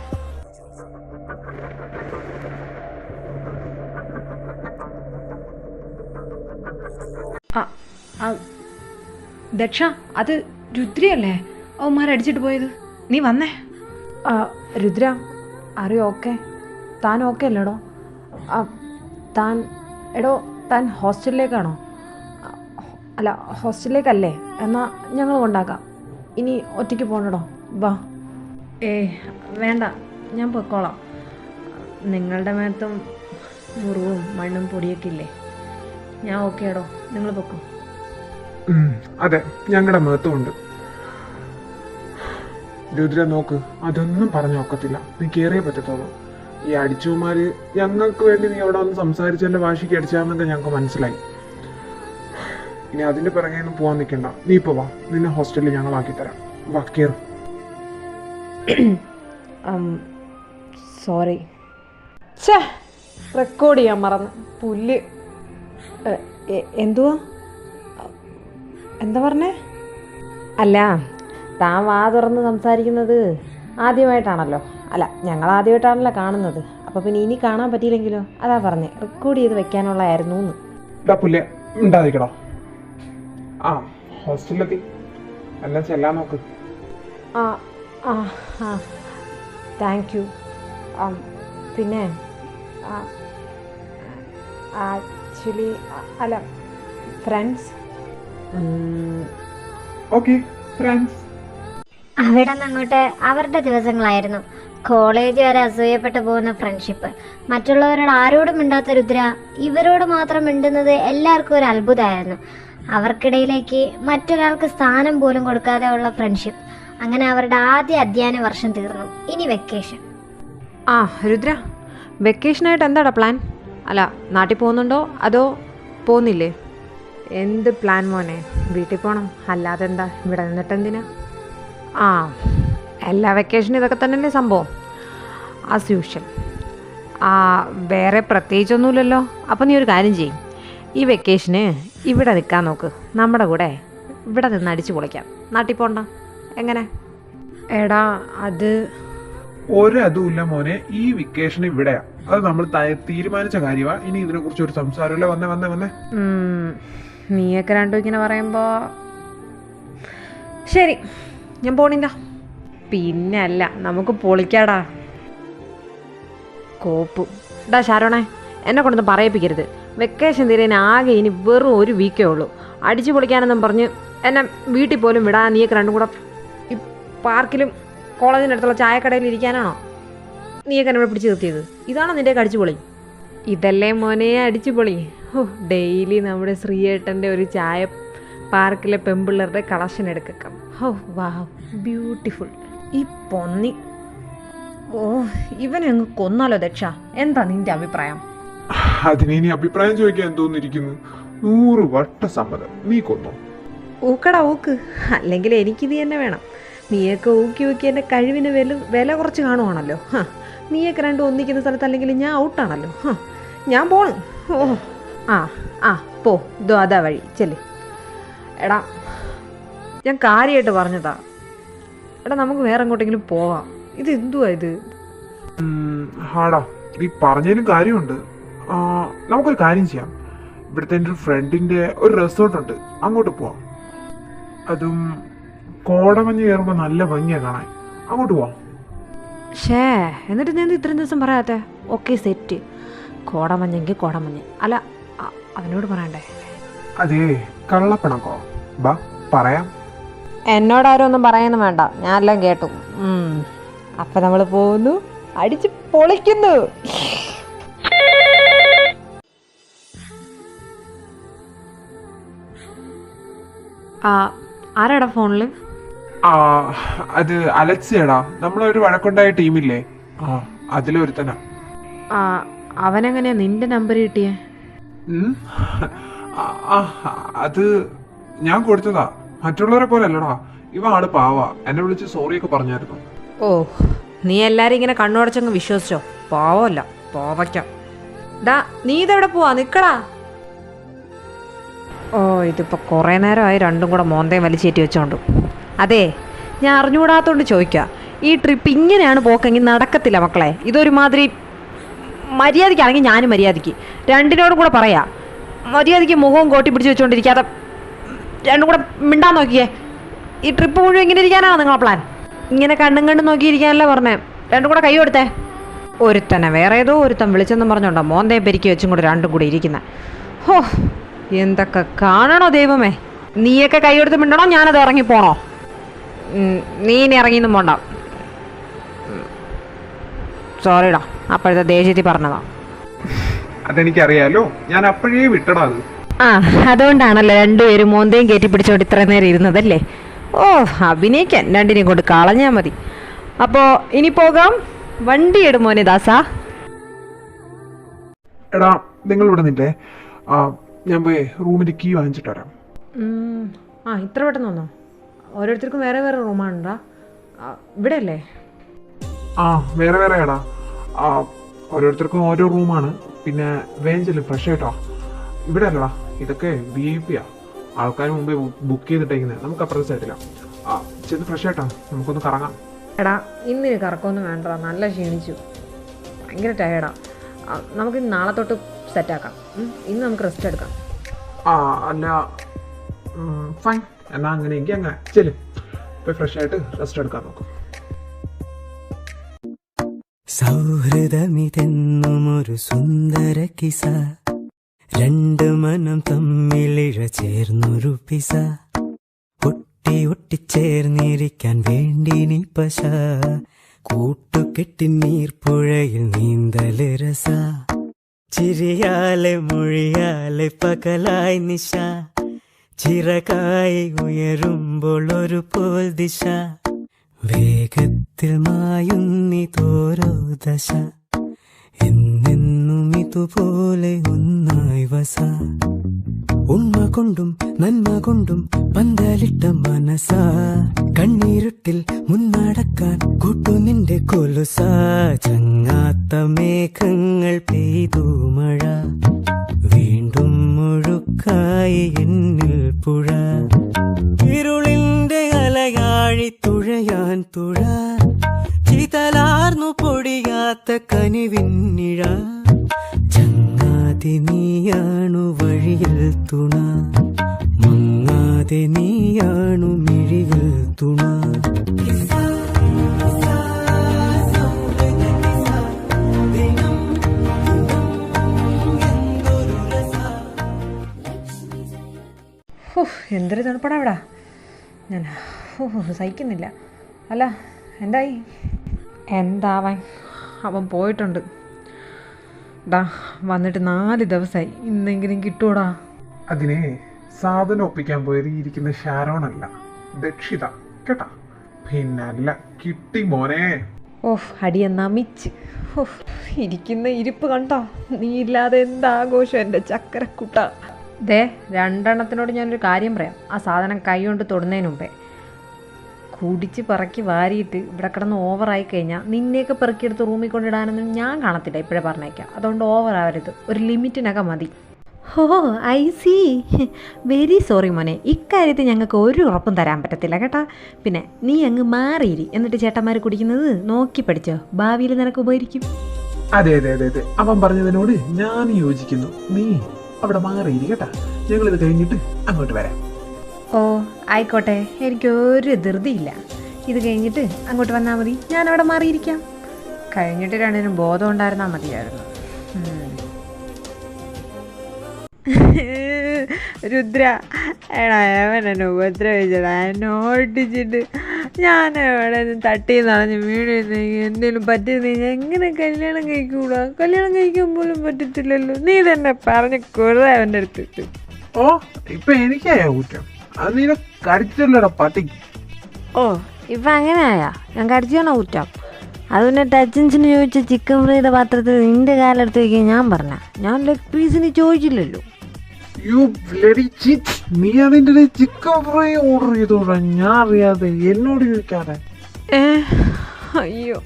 ദക്ഷ, അത് രുദ്രയല്ലേ അവന്മാരടിച്ചിട്ട് പോയത്? നീ വന്നേ. രുദ്ര, അറിയോ? ഓക്കെ, താൻ ഓക്കെ അല്ലേടോ? താൻ ഹോസ്റ്റലിലേക്കാണോ? അല്ല, ഹോസ്റ്റലിലേക്കല്ലേ? എന്നാൽ ഞങ്ങൾ കൊണ്ടാക്കാം. ഇനി ഒറ്റയ്ക്ക് പോകണടോ, വാ. വേണ്ട, ഞാൻ പൊയ്ക്കോളാം. നിങ്ങളുടെ മേത്തും മുറിവും മണ്ണും പൊടിയൊക്കെ ഇല്ലേ? ഞാൻ ഓക്കേടോ, നിങ്ങൾ പൊക്കോ. അതെ, ഞങ്ങളുടെ മേത്തുണ്ട്. രുദ്ര നോക്ക്, അതൊന്നും പറഞ്ഞു നോക്കത്തില്ല. നീ കയറിയേ പറ്റത്തുള്ളൂ. ഈ അടിച്ചുമാര് ഞങ്ങൾക്ക് വേണ്ടി നീ അവിടെ വന്ന് സംസാരിച്ചതിന്റെ വാശിക്ക് അടിച്ചാമെന്നൊക്കെ ഞങ്ങൾക്ക് മനസ്സിലായി. ഇനി അതിന്റെ പിറകെയൊന്നും പോവാൻ നിൽക്കണ്ട. നീ ഇപ്പൊ വാ, നിന്നെ ഹോസ്റ്റലിൽ ഞങ്ങൾ ആക്കി തരാം. വാ, കയറും. സോറി, റെക്കോർഡ് ചെയ്യാൻ മറന്ന്. പുല്ല്. എന്തുവാ? എന്താ പറഞ്ഞേ? അല്ല, താൻ വാ തുറന്ന് സംസാരിക്കുന്നത് ആദ്യമായിട്ടാണല്ലോ. അല്ല, ഞങ്ങൾ ആദ്യമായിട്ടാണല്ലോ കാണുന്നത്. അപ്പോൾ പിന്നെ ഇനി കാണാൻ പറ്റിയില്ലെങ്കിലോ? അതാ പറഞ്ഞേ, റെക്കോർഡ് ചെയ്ത് വെക്കാനുള്ളതായിരുന്നു എന്ന്. പുല്ലേ ഉണ്ടാതിക്കടോ. ഹോസ്റ്റലിലെത്തി. എല്ലാം ചെല്ലാൻ നോക്ക്. ആ ആ ആ താങ്ക് യു. പിന്നെ ആക്ച്വലി അല്ല ഫ്രണ്ട്സ്. Okay friends. അവിടെ നിന്ന് അങ്ങോട്ട് അവരുടെ ദിവസങ്ങളായിരുന്നു. കോളേജ് വരെ അസൂയപ്പെട്ടു പോകുന്ന ഫ്രണ്ട്ഷിപ്പ്. മറ്റുള്ളവരോട് ആരോടും മിണ്ടാത്ത രുദ്ര ഇവരോട് മാത്രം മിണ്ടുന്നത് എല്ലാവർക്കും ഒരു അത്ഭുതമായിരുന്നു. അവർക്കിടയിലേക്ക് മറ്റൊരാൾക്ക് സ്ഥാനം പോലും കൊടുക്കാതെ ഉള്ള ഫ്രണ്ട്ഷിപ്പ്. അങ്ങനെ അവരുടെ ആദ്യ അധ്യയന വർഷം തീർന്നു. ഇനി വെക്കേഷൻ. ആ രുദ്ര, വെക്കേഷനായിട്ട് എന്താടാ പ്ലാൻ? അല്ല, നാട്ടിൽ പോകുന്നുണ്ടോ അതോ പോകുന്നില്ലേ? എന്ത് പ്ലാൻ മോനെ? വീട്ടിൽ പോകണം, അല്ലാതെ എന്താ ഇവിടെ നിന്നിട്ടെന്തിനാ? ആ, എല്ലാ വെക്കേഷനും ഇതൊക്കെ തന്നെയല്ലേ സംഭവം, ആസ് യൂഷ്വൽ. വേറെ പ്രത്യേകിച്ചൊന്നുമില്ലല്ലോ. അപ്പം നീ ഒരു കാര്യം ചെയ്യും, ഈ വെക്കേഷന് ഇവിടെ നിൽക്കാൻ നോക്ക്. നമ്മുടെ കൂടെ ഇവിടെ നിന്ന് അടിച്ചു പൊളിക്കാം. നാട്ടിൽ പോകണ്ട. എങ്ങനെ? എടാ അത് ഒരതുമില്ല മോനെ, ഈ വെക്കേഷൻ ഇവിടെയാ. അത് നമ്മൾ തീരുമാനിച്ച കാര്യമാണ്. ഇനി ഇതിനെ കുറിച്ച് ഒരു സംസാരമില്ല. വന്നേ നീയൊക്കെ രണ്ടും ഇങ്ങനെ പറയുമ്പോൾ ശരി, ഞാൻ പോണില്ല. പിന്നെ അല്ല, നമുക്ക് പൊളിക്കാടാ. കോപ്പ് ഡാ ഷാരോണേ, എന്നെ കൊണ്ടൊന്നും പറയിപ്പിക്കരുത്. വെക്കേഷൻ തീരാൻ ആകെ ഇനി വെറും ഒരു വീക്കേ ഉള്ളൂ. അടിച്ചു പൊളിക്കാനെന്നും പറഞ്ഞ് എന്നെ വീട്ടിൽ പോലും വിടാൻ നീയൊക്കെ രണ്ടും കൂടെ ഈ പാർക്കിലും കോളേജിനടുത്തുള്ള ചായക്കടയിൽ ഇരിക്കാനാണോ നീയൊക്കെ എന്നെ പിടിച്ച് നിർത്തിയത്? ഇതാണോ നിൻ്റെയൊക്കെ അടിച്ചു പൊളി? ഇതല്ലേ മോനെ അടിച്ചു പൊളി. ഡെയിലി നമ്മുടെ ശ്രീയേട്ടൻ്റെ ഒരു ചായ പാർക്കിലെ പെമ്പിള്ളേരുടെ കളക്ഷൻ എടുക്കാം. വാ, ബ്യൂട്ടിഫുൾ. ഈ പൊന്നി, ഓ ഇവനെ അങ്ങ് കൊന്നാലോ ദക്ഷ? എന്താ നിന്റെ അഭിപ്രായം? അതിന് ഇനി അഭിപ്രായം ചോദിക്കാൻ തോന്നിയിരിക്കുന്നു. 100 വട്ട സമ്മതം. നീ കൊന്നോ? ഊക്കടാ ഊക്ക്, അല്ലെങ്കിൽ എനിക്ക് നീ തന്നെ വേണം. നീയൊക്കെ ഊക്കി ഊക്കി എൻ്റെ കഴിവിന് വില കുറച്ച് കാണുവാണല്ലോ. നീയൊക്കെ രണ്ടും ഒന്നിക്കുന്ന സ്ഥലത്ത് അല്ലെങ്കിൽ ഞാൻ ഔട്ടാണല്ലോ. ഞാൻ പോണ്. ഓ ആ പോ, ഇതോ അതാ വഴി, ചെല്ല്. എടാ ഞാൻ കാര്യമായിട്ട് പറഞ്ഞതാ. എടാ നമുക്ക് വേറെ എങ്ങോട്ടെങ്കിലും പോവാം. ഇത് എന്തുവാ ഇത്? ഹാടാ, നീ പറഞ്ഞതിലും കാര്യമുണ്ട്. നമുക്കൊരു കാര്യം ചെയ്യാം. ഇവിടുത്തെ എൻ്റെ ഒരു ഫ്രണ്ടിന്റെ ഒരു റിസോർട്ടുണ്ട്, അങ്ങോട്ട് പോവാം. അതും കോടമഞ്ഞ് കയറുമ്പോൾ നല്ല ഭംഗിയാണ് കാണാൻ. അങ്ങോട്ട് പോവാം. ഷേ, എന്നിട്ട് ഞാൻ ഇത്രയും ദിവസം പറയാത്തെ? Okay set. കോടമഞ്ഞെങ്കിൽ കോടമഞ്ഞ്. അല്ല, അവനോട് പറയണ്ടേ? അതേ കള്ളപ്പണക്കോ? ബാ പറയാം. എന്നോടാരും ഒന്നും പറയാനൊന്നും വേണ്ട, ഞാനെല്ലാം കേട്ടു. അപ്പം നമ്മൾ പോകുന്നു, അടിച്ച് പൊളിക്കുന്നു. ആരാടാ ഫോണിൽ? അത് അലക്സിയടാ, നമ്മളൊരു വഴക്കുണ്ടായ ടീമില്ലേ, അതിലൊരുത്തനാ. അവനെങ്ങനെയാ നിന്റെ നമ്പർ കിട്ടിയേ? അത് ഞാൻ കൊടുത്തതാ. മറ്റുള്ളവരെ പോലെ അല്ലടാ, ഇവ ആള് പാവാ. എന്നെ വിളിച്ച് സോറിയൊക്കെ പറഞ്ഞായിരുന്നു. ഓ, നീ എല്ലാരും ഇങ്ങനെ കണ്ണുടച്ചങ്ങ് വിശ്വസിച്ചോ? പാവല്ല, പാവയ്ക്കാം. ഡാ, നീ ഇതെവിടെ പോവാ? നിക്കടാ. ഓ, ഇതിപ്പോ കുറെ നേരമായി രണ്ടും കൂടെ മോന്തയും വലിച്ചേറ്റി വെച്ചോണ്ട്. അതെ, ഞാൻ അറിഞ്ഞുകൂടാത്തോണ്ട് ചോദിക്കുക, ഈ ട്രിപ്പ് ഇങ്ങനെയാണ് പോക്കെങ്കിൽ നടക്കത്തില്ല മക്കളെ. ഇതൊരുമാതിരി മര്യാദയ്ക്കാണെങ്കിൽ ഞാനും മര്യാദയ്ക്ക് രണ്ടിനോടും കൂടെ പറയാ. മര്യാദയ്ക്ക് മുഖവും കോട്ടി പിടിച്ച് വെച്ചുകൊണ്ടിരിക്കാതെ രണ്ടും കൂടെ മിണ്ടാൻ നോക്കിയേ. ഈ ട്രിപ്പ് മുഴുവൻ ഇങ്ങനെ ഇരിക്കാനാണോ നിങ്ങളെ പ്ലാൻ? ഇങ്ങനെ കണ്ണും കണ്ടും നോക്കിയിരിക്കാനല്ല പറഞ്ഞേ. രണ്ടും കൂടെ കൈ കൊടുത്തേ. ഒരുത്തനെ വേറെ ഏതോ ഒരുത്തൻ വിളിച്ചെന്നും പറഞ്ഞോണ്ടോ മോന്തയും പെരുക്കി വെച്ചും കൂടെ രണ്ടും കൂടെ ഇരിക്കുന്നത്. ഹോ, എന്തൊക്കെ കാണണോ ദൈവമേ. നീയൊക്കെ കൈ കൊടുത്ത് മിണ്ടണോ ഞാനത് ഇറങ്ങിപ്പോണോ? നീ ഇനി ഇറങ്ങിയൊന്നും പോണ്ട. സോറിടാ, അപ്പോഴത്തെ ദേഷ്യത്തിൽ പറഞ്ഞതാ. അതെനിക്കറിയാലോ, ഞാൻ അപ്പോഴേ വിട്ടടാ അത്. അതുകൊണ്ടാണല്ലോ രണ്ടുപേരും മോന്തയും കയറ്റി പിടിച്ചോണ്ട് ഇത്ര നേരം ഇരുന്നതല്ലേ? ഓ, അഭിനയിക്കാൻ രണ്ടിനെയും കൊണ്ട് കളഞ്ഞാ മതി. അപ്പോ ഇനി പോകാം. വണ്ടി ഇടും മോനെ ദാസാ. എടാ, നിങ്ങൾ ഇവിടെ നിന്നേ, ഞാൻ പോയി റൂമിന്റെ കീ വാങ്ങിച്ചിട്ട് വരാം. ഇത്ര പെട്ടെന്ന് വന്നോ? ഓരോരുത്തർക്കും വേറെ വേറെ റൂമാണുണ്ടാ? ഇവിടെ അല്ലേ? വേറെ വേറെ എടാ. ഓരോരുത്തർക്കും ഓരോ റൂമാണ്. പിന്നെ വേഞ്ചല് ഫ്രഷ് ആയിട്ടോ. ഇവിടെ അല്ലടാ, ഇതൊക്കെ VIP ആ. ആൾക്കാർ മുമ്പേ ബുക്ക് ചെയ്തിട്ടേക്കുന്നത്. നമുക്ക് അപ്പുറത്തെ സൈഡില്ല. ചെന്ന് ഫ്രഷ് ആയിട്ടാ, നമുക്കൊന്ന് കറങ്ങാം. എടാ, ഇന്ന് കറക്കമൊന്നും വേണ്ട, നല്ല ക്ഷീണിച്ചു, ഭയങ്കര ടയേർഡാ. നമുക്ക് നാളെ തൊട്ട് സെറ്റാക്കാം. ഇന്ന് നമുക്ക് റെസ്റ്റ് എടുക്കാം. അല്ല, ഫൈൻ, എന്നാ അങ്ങനെയെങ്കിൽ അങ്ങനെ ചെല്ലും. ഇപ്പൊ ഫ്രഷ് ആയിട്ട് റെസ്റ്റ് എടുക്കാൻ നോക്കും. സൗഹൃദമിതെന്നുമൊരു സുന്ദര കിസ, രണ്ട് മനം തമ്മിലിഴ ചേർന്നൊരു പിസ, ഒട്ടി ഒട്ടിച്ചേർന്നിരിക്കാൻ വേണ്ടി നീ പശ, കൂട്ടുകെട്ടി നീർപ്പുഴയിൽ നീന്തല് രസ, ചിരിയാലെ മൊഴിയാലെ പകലായി നിശ, ചിറകായി ഉയരുമ്പോൾ ഒരു പോൽ ദിശ, വേഗത്തിൽ മായുന്നി തോരോ ദശ, എന്നെന്നും ഇതുപോലെ ഒന്നായി വസ, ഉണ്മ കൊണ്ടും നന്മ കൊണ്ടും പന്തലിട്ട മനസ, കണ്ണീരുട്ടിൽ മുന്നടക്കാൻ കൂട്ടു നിന്റെ കൊലുസ, ചങ്ങാത്ത മേഘങ്ങൾ പെയ്തു മഴ, വീണ്ടും മുഴുക്കായി എന്നിൽ പുഴ, ഇരുളിന്റെ അലയാഴി തുഴയാൻ തുഴ, ചിതലാർന്നു പൊടിയാത്ത കനിവിന്നിഴ, ചങ്ങാതി നീയാണു വഴിയിൽ തുണ, മങ്ങാതെ നീയാണു മിഴിയിൽ തുണ. എന്തൊരു തണുപ്പടാ ഇവിടെ. ഞാൻ സഹിക്കുന്നില്ല. അല്ല എന്തായി? എന്താവാൻ, അവൻ പോയിട്ടുണ്ട്. ഡാ വന്നിട്ട് 4 ദിവസമായി. ഇന്നെങ്കിലും കിട്ടൂടാ. അതിനെ സാധനം ഒപ്പിക്കാൻ പോയത് ഇരിക്കുന്ന ഷാരോണല്ല, ദക്ഷിത കേട്ടാ. പിന്നല്ല, കിട്ടി മോനെ. അടിയെ നമിച്ച്. ഇരിക്കുന്ന ഇരിപ്പ് കണ്ടോ? നീ ഇല്ലാതെ എന്താഘോഷം എൻ്റെ ചക്കരക്കുട്ട. ദേ, 2 എണ്ണത്തിനോട് ഞാനൊരു കാര്യം പറയാം. ആ സാധനം കൈ കൊണ്ട് തൊടുന്നതിന് മുമ്പേ കുടിച്ച് പറക്കി വാരിയിട്ട് ഇവിടെ കിടന്ന് ഓവറായി കഴിഞ്ഞാൽ നിന്നെയൊക്കെ പെറുക്കിയെടുത്ത് റൂമിൽ കൊണ്ടിടാനൊന്നും ഞാൻ കാണത്തില്ല. ഇപ്പോഴേ പറഞ്ഞേക്കാം. അതുകൊണ്ട് ഓവറാവരുത്, ഒരു ലിമിറ്റിനൊക്കെ മതി. I C. വെരി സോറി മോനെ, ഇക്കാര്യത്തിൽ ഞങ്ങൾക്ക് ഒരു ഉറപ്പും തരാൻ പറ്റത്തില്ല കേട്ടാ. പിന്നെ നീ അങ്ങ് മാറിയിരി, എന്നിട്ട് ചേട്ടന്മാർ കുടിക്കുന്നത് നോക്കി പഠിച്ചോ, ഭാവിയിൽ നിനക്ക് ഉപകരിക്കും. അതെ അതെ അതെ അതെ, അവൻ പറഞ്ഞതിനോട് ഞാൻ യോജിക്കുന്നു. നീ അവിടെ മാറിയിരി കേട്ടാ. ഞങ്ങളിത് കഴിഞ്ഞിട്ട് അങ്ങോട്ട് വരാം. ആയിക്കോട്ടെ, എനിക്കൊരു ധൃതിയില്ല. ഇത് കഴിഞ്ഞിട്ട് അങ്ങോട്ട് വന്നാൽ മതി, ഞാനവിടെ മാറിയിരിക്കാം. കഴിഞ്ഞിട്ട് 2 ബോധം ഉണ്ടായിരുന്നാൽ മതിയായിരുന്നു. രുദ്ര, എടാ അവനെന്നെ ഉപദ്രവിച്ചടാ, എന്നെ ഓട്ടിച്ചിട്ട് ഞാൻ എവിടെ തട്ടി നടഞ്ഞ് വീഴുന്നെങ്കിൽ എന്തെങ്കിലും പറ്റുന്നെങ്കിൽ എങ്ങനെ കല്യാണം കഴിക്കൂടാ? കല്യാണം കഴിക്കാൻ പോലും പറ്റത്തില്ലല്ലോ. നീ തന്നെ പറഞ്ഞ് കുറേ അവൻ്റെ അടുത്തിട്ട്. ഇപ്പൊ എനിക്കായ കുറ്റം. അത് നീ കടിച്ചല്ലോടാ പട്ടി. ഇപ്പം അങ്ങനെയായാ? ഞാൻ കടിച്ചാണോ കുറ്റം? അത് പിന്നെ ടച്ചിൻസിന് ചോദിച്ച ചിക്കൻ ഫ്രൈയുടെ പാത്രത്തിൽ നിന്റെ കാലെടുത്ത് വയ്ക്കാൻ ഞാൻ പറഞ്ഞ. ഞാൻ ലെഗ് പീസിന് ചോദിച്ചില്ലല്ലോ. നീ അതിൻ്റെ ചിക്കൻ ഫ്രൈ ഓർഡർ ചെയ്തോടാ, ഞാൻ അറിയാതെ, എന്നോട് ചോദിക്കാതെ. അയ്യോ,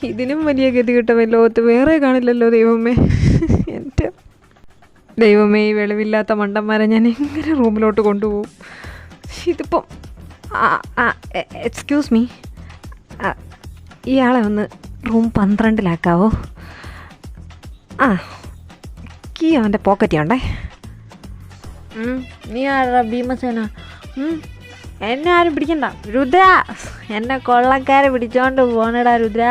ഇതിനും വലിയ ഗതി കിട്ടവേ ലോകത്ത് വേറെ കാണില്ലല്ലോ ദൈവമേ. എൻ്റെ ദൈവമേ, ഈ വെളിവില്ലാത്ത മണ്ടന്മാരെ ഞാൻ എങ്ങനെ റൂമിലോട്ട് കൊണ്ടുപോകും? ഇതിപ്പം എക്സ്ക്യൂസ് മീ, ഇയാളെ ഒന്ന് റൂം 12-ലാക്കാവോ? കീ അവൻ്റെ പോക്കറ്റ് ഉണ്ടേ. നീ ആരാ ഭീമസേന? എന്നെ ആരും പിടിക്കണ്ട രുദ്ര. എന്നെ കൊള്ളക്കാരെ പിടിച്ചോണ്ട് പോണടാ രുദ്ര.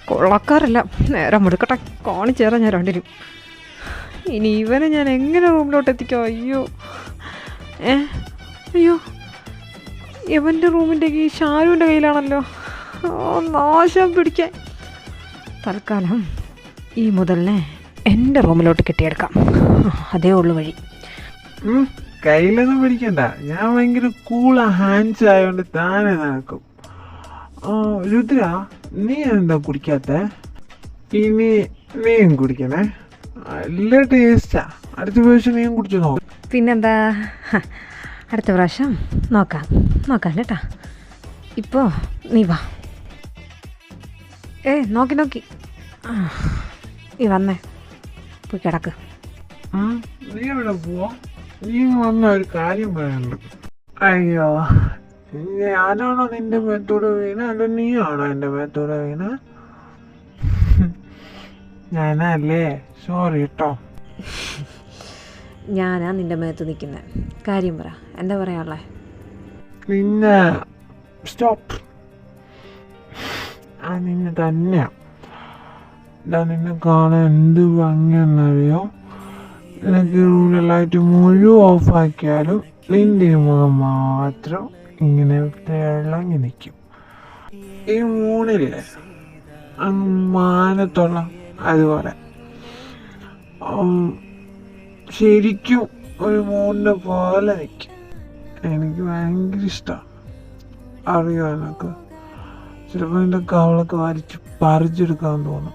കൊള്ളക്കാരല്ല, നേരം എടുക്കട്ടെ, കാണിച്ചേരാൻ ഞാൻ 2 ഇനി ഇവനെ ഞാൻ എങ്ങനെ റൂമിലോട്ട് എത്തിക്കാം? അയ്യോ അയ്യോ, ഇവൻ്റെ റൂമിൻ്റെ കീ ഷാരുവിൻ്റെ കയ്യിലാണല്ലോ. നാശം പിടിക്കാൻ. തൽക്കാലം ഈ മുതലിനെ എൻ്റെ റൂമിലോട്ട് കെട്ടിയെടുക്കാം. അതേ ഉള്ളു വഴി. കയ്യിലൊന്നും പിടിക്കണ്ട, ഞാൻ ഭയങ്കര കൂള ഹാൻഡ്സ് ആയതുകൊണ്ട് താനെ നടക്കും. രുദ്ര, നീ എന്താ കുടിക്കാത്ത? ഇനി നീയും കുടിക്കണേ, നല്ല ടേസ്റ്റാ. അടുത്ത പ്രാവശ്യം നീയും കുടിച്ചു നോക്കും. പിന്നെന്താ, അടുത്ത പ്രാവശ്യം നോക്കാം കേട്ടാ. ഇപ്പോൾ നീ വാ. നോക്കി നീ വന്നേ, പോയി കിടക്ക്. നീ എവിടെ പോവാ? നീ വന്ന ഒരു കാര്യം പറയാനുണ്ട്. അയ്യോ, ഞാനാണോ നിന്റെ മേത്തൂടെ വീണ, അല്ല നീയാണോ എൻ്റെ മേത്തൂടെ വീണ? ഞാനല്ലേ, സോറി കേട്ടോ. ഞാനാ നിൻ്റെ മേത്ത് നിൽക്കുന്നത്. കാര്യം പറ, എന്താ പറയാനുള്ളത്? പിന്നെ സ്റ്റോപ്പ്. നിന്നെ തന്നെയാ. നിന്നെ കാണാൻ എന്ത് ഭംഗിയെന്നറിയോ? എനിക്ക് റൂമിലായിട്ട് മുഴുവൻ ഓഫാക്കിയാലും നിന്റെ മുഖം മാത്രം ഇങ്ങനെ തിളങ്ങി നിൽക്കും. ഈ മൂണില്ലേ അങ്ങ് മാനത്തുള്ള അതുപോലെ ശരിക്കും ഒരു മൂണിനെ പോലെ നിൽക്കും. എനിക്ക് ഭയങ്കര ഇഷ്ടമാണ്. അറിയോ എനിക്ക്? ചിലപ്പോൾ എൻ്റെ കവളൊക്കെ വരച്ച് പറിച്ചെടുക്കാൻ തോന്നും.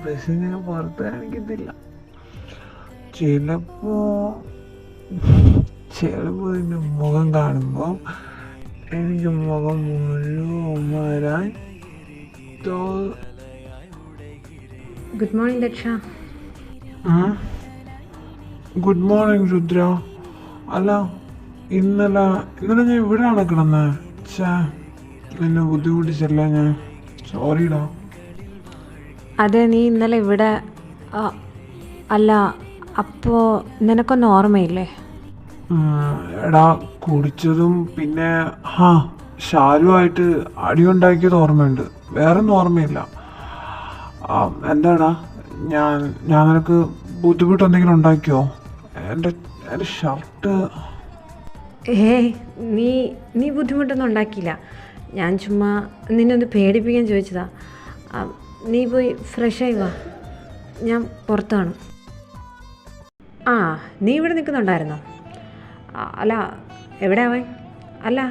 പക്ഷെ ഞാൻ പുറത്ത് കാണിക്കത്തില്ല. ചിലപ്പോൾ എൻ്റെ മുഖം കാണുമ്പോൾ എനിക്ക് മുഖം മുഴുവൻ വരാൻ തോന്നും. Good morning Daksha. Good morning Rudra. അല്ല, ഇന്നലെ ഞാൻ ഇവിടെയാണ് കിടന്നത്. എന്നെ ബുദ്ധിമുട്ടിച്ചല്ലേ ഞാൻ. സോറിടാ. അതെ, നീ ഇന്നലെ ഇവിടെ അല്ല. അപ്പോൾ നിനക്കൊന്നും ഓർമ്മയില്ലേ? എടാ, കുടിച്ചതും പിന്നെ ഷാരുമായിട്ട് അടിയുണ്ടാക്കിയത് ഓർമ്മയുണ്ട്. വേറൊന്നും ഓർമ്മയില്ല. എന്താടാ, ഞാൻ നിനക്ക് ബുദ്ധിമുട്ട് എന്തെങ്കിലും ഉണ്ടാക്കിയോ? എൻ്റെ ഷർട്ട്. ഏയ്, നീ ബുദ്ധിമുട്ടൊന്നും ഉണ്ടാക്കിയില്ല. ഞാൻ ചുമ്മാ നിന്നെ ഒന്ന് പേടിപ്പിക്കാൻ ചോദിച്ചതാ. നീ പോയി ഫ്രഷായി വാ, ഞാൻ പുറത്താണ്. നീ ഇവിടെ നിൽക്കുന്നുണ്ടായിരുന്നോ? അല്ല, എവിടെ അവൻ? അല്ല,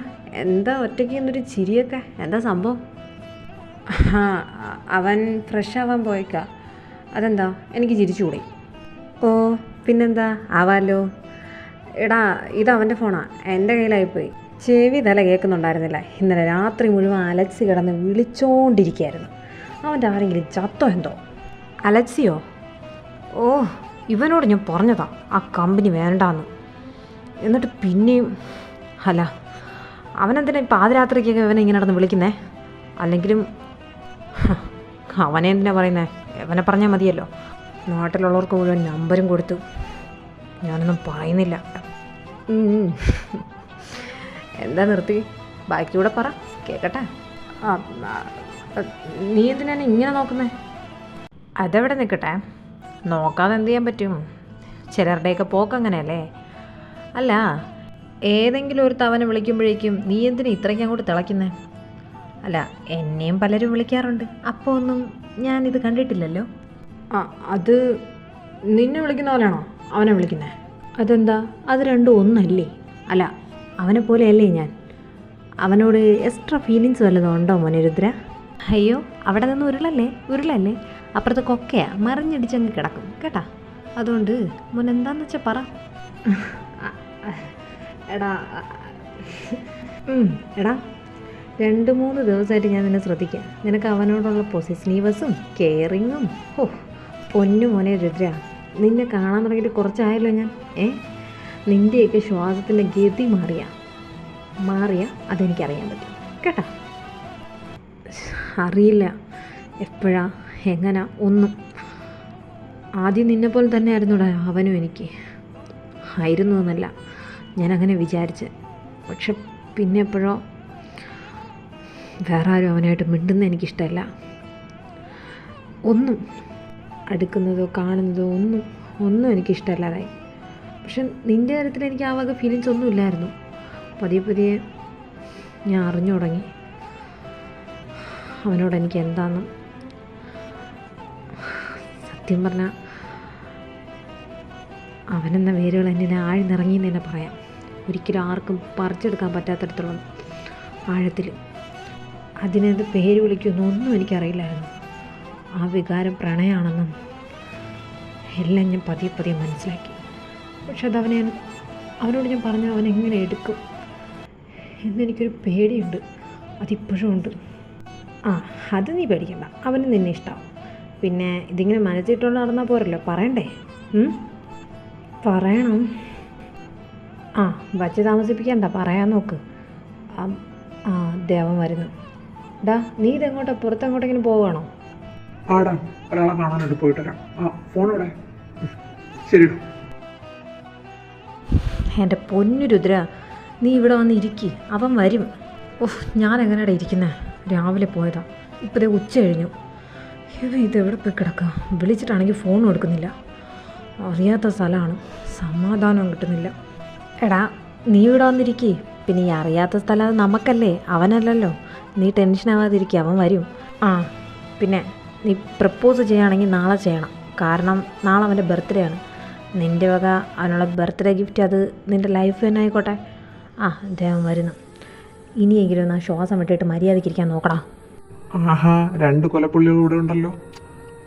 എന്താ ഒറ്റയ്ക്ക് എന്നൊരു ചിരിയൊക്കെ? എന്താ സംഭവം? അവൻ ഫ്രഷ് ആവാൻ പോയേക്കാ. അതെന്താ, എനിക്ക് ചിരിച്ചുകൂടി? ഓ, പിന്നെന്താ, ആവാലോ. എടാ, ഇത് അവൻ്റെ ഫോണാണ്, എൻ്റെ കയ്യിലായിപ്പോയി. ചെവി തല കേൾക്കുന്നുണ്ടായിരുന്നില്ല. ഇന്നലെ രാത്രി മുഴുവൻ അലക്സി കിടന്ന് വിളിച്ചോണ്ടിരിക്കുകയായിരുന്നു. അവൻ്റെ ആരെങ്കിലും ചത്തോ എന്തോ? അലക്സിയോ? ഓ, ഇവനോട് ഞാൻ പറഞ്ഞതാ ആ കമ്പനി വേണ്ടാന്ന്. എന്നിട്ട് പിന്നെയും. അല്ല, അവനെന്തിനാ പാതിരാത്രിക്കൊക്കെ ഇവനെ ഇങ്ങനെ നടന്ന് വിളിക്കുന്നേ? അല്ലെങ്കിലും അവനെ എന്തിനാ പറയുന്നേ? അവനെ പറഞ്ഞാൽ മതിയല്ലോ. നാട്ടിലുള്ളവർക്ക് മുഴുവൻ നമ്പരും കൊടുത്തു. ഞാനൊന്നും പറയുന്നില്ല. എന്താ നിർത്തി? ബാക്കിയൂടെ പറ, കേൾക്കട്ടെ. നീ എന്തിനാണ് ഇങ്ങനെ നോക്കുന്നേ? അതെവിടെ നിൽക്കട്ടെ, നോക്കാതെ എന്ത് ചെയ്യാൻ പറ്റും? ചിലരുടെയൊക്കെ പോക്ക് അങ്ങനെയല്ലേ. അല്ല, ഏതെങ്കിലും ഒരു തവണ വിളിക്കുമ്പോഴേക്കും നീ എന്തിനാ ഇത്രയ്ക്ക് അങ്ങോട്ട് തിളയ്ക്കുന്നേ? അല്ല, എന്നെയും പലരും വിളിക്കാറുണ്ട്. അപ്പോൾ ഒന്നും ഞാനിത് കണ്ടിട്ടില്ലല്ലോ. അത് നിന്നെ വിളിക്കുന്ന പോലെയാണോ അവനെ വിളിക്കുന്നത്? അതെന്താ, അത് രണ്ടും ഒന്നല്ലേ? അല്ല, അവനെ പോലെയല്ലേ ഞാൻ. അവനോട് എക്സ്ട്രാ ഫീലിങ്സ് വല്ലതും ഉണ്ടോ മോനെ രുദ്ര? അയ്യോ, അവിടെ നിന്ന് ഉരുളല്ലേ. അപ്പുറത്തെ കൊക്കയാ, മറിഞ്ഞടിച്ചങ്ങ് കിടക്കും കേട്ടാ. അതുകൊണ്ട് മോൻ എന്താന്ന് വെച്ചാൽ പറ. എടാ 2-3 ദിവസമായിട്ട് ഞാൻ നിന്നെ ശ്രദ്ധിക്കാം. നിനക്ക് അവനോടുള്ള പൊസസീവ്നെസ്സും കെയറിങ്ങും. പൊന്നു മോനെ രുദ്ര, നിന്നെ കാണാൻ തുടങ്ങിയിട്ട് കുറച്ചായല്ലോ ഞാൻ. നിൻ്റെയൊക്കെ ശ്വാസത്തിൻ്റെ ഗതി മാറിയ അതെനിക്കറിയാൻ പറ്റും കേട്ടാ. അറിയില്ല എപ്പോഴാ എങ്ങനാ ഒന്നും. ആദ്യം നിന്നെപ്പോലെ തന്നെ ആയിരുന്നുടാ അവനും. എനിക്ക് ആയിരുന്നു എന്നല്ല ഞാനങ്ങനെ വിചാരിച്ച്. പക്ഷെ പിന്നെ എപ്പോഴോ വേറെ ആരും അവനായിട്ട് മിണ്ടുന്ന എനിക്കിഷ്ടമല്ല. ഒന്നും അടുക്കുന്നതോ കാണുന്നതോ ഒന്നും എനിക്കിഷ്ടമല്ലാതായി. പക്ഷെ നിൻ്റെ കാര്യത്തിൽ എനിക്ക് ആ വക ഫീലിങ്സ് ഒന്നും ഇല്ലായിരുന്നു. പതിയെ ഞാൻ അറിഞ്ഞു തുടങ്ങി അവനോട് എനിക്ക് എന്താണെന്ന്. സത്യം പറഞ്ഞാൽ അവനെന്ന വേരുകൾ എന്നെ ആഴ്ന്നിറങ്ങിയെന്ന് തന്നെ പറയാം. ഒരിക്കലും ആർക്കും പറിച്ചെടുക്കാൻ പറ്റാത്തടത്തോളം ആഴത്തിൽ. അതിനത് പേര് വിളിക്കുമെന്നൊന്നും എനിക്കറിയില്ലായിരുന്നു. ആ വികാരം പ്രണയമാണെന്നും എല്ലാം ഞാൻ പതിയെ മനസ്സിലാക്കി. പക്ഷെ അത് അവനോട് ഞാൻ പറഞ്ഞാൽ അവൻ എങ്ങനെ എടുക്കും എന്നെനിക്കൊരു പേടിയുണ്ട്. അതിപ്പോഴും ഉണ്ട്. അത് നീ പേടിക്കണ്ട, അവന് നിന്നെ ഇഷ്ടമാവും. പിന്നെ ഇതിങ്ങനെ മനസ്സിട്ടുള്ള നടന്നാൽ പോരല്ലോ, പറയണ്ടേ? പറയണം. വച്ച് താമസിപ്പിക്കണ്ട, പറയാൻ നോക്ക്. ദേവൻ വരുന്നു. നീ ഇതെങ്ങോട്ടാ, പുറത്തെങ്ങോട്ടെങ്കിലും പോവുകയാണോ? ഒരാളെ കാണാനായിട്ട് പോയിട്ട് വരാം. ഫോണോടെ. ശരി. എൻ്റെ പൊന്നു രുദ്ര, നീ ഇവിടെ വന്ന് ഇരിക്കി, അവൻ വരും. ഓഹ്, ഞാൻ എങ്ങനെയാടാ ഇരിക്കുന്നത്? രാവിലെ പോയതാ, ഇപ്പോഴേ ഉച്ച കഴിഞ്ഞു. ഇതെവിടെ പോയി കിടക്കുക? വിളിച്ചിട്ടാണെങ്കിൽ ഫോൺ എടുക്കുന്നില്ല. അറിയാത്ത സ്ഥലമാണ്, സമാധാനം കിട്ടുന്നില്ല. എടാ, നീ ഇവിടെ വന്നിരിക്കേ. പിന്നെ ഈ അറിയാത്ത സ്ഥലം അത് നമുക്കല്ലേ, അവനല്ലല്ലോ. നീ ടെൻഷൻ ആവാതിരിക്കുക, അവൻ വരും. ആ പിന്നെ നീ പ്രപ്പോസ് ചെയ്യുകയാണെങ്കിൽ നാളെ ചെയ്യണം, കാരണം നാളെ അവൻ്റെ ബർത്ത്ഡേ ആണ്. നിൻ്റെ വക അവനുള്ള ബർത്ത്ഡേ ഗിഫ്റ്റ്, അത് നിൻ്റെ ലൈഫ് തന്നെ ആയിക്കോട്ടെ. ആ അദ്ദേഹം വരുന്നു. ഇനിയെങ്കിലും ഒന്ന് ശ്വാസം വിട്ടിട്ട് മര്യാദയ്ക്കിരിക്കാൻ നോക്കടാ. ആഹാ, 2 കൊലപ്പുള്ളികൾ ഇവിടെ ഉണ്ടല്ലോ.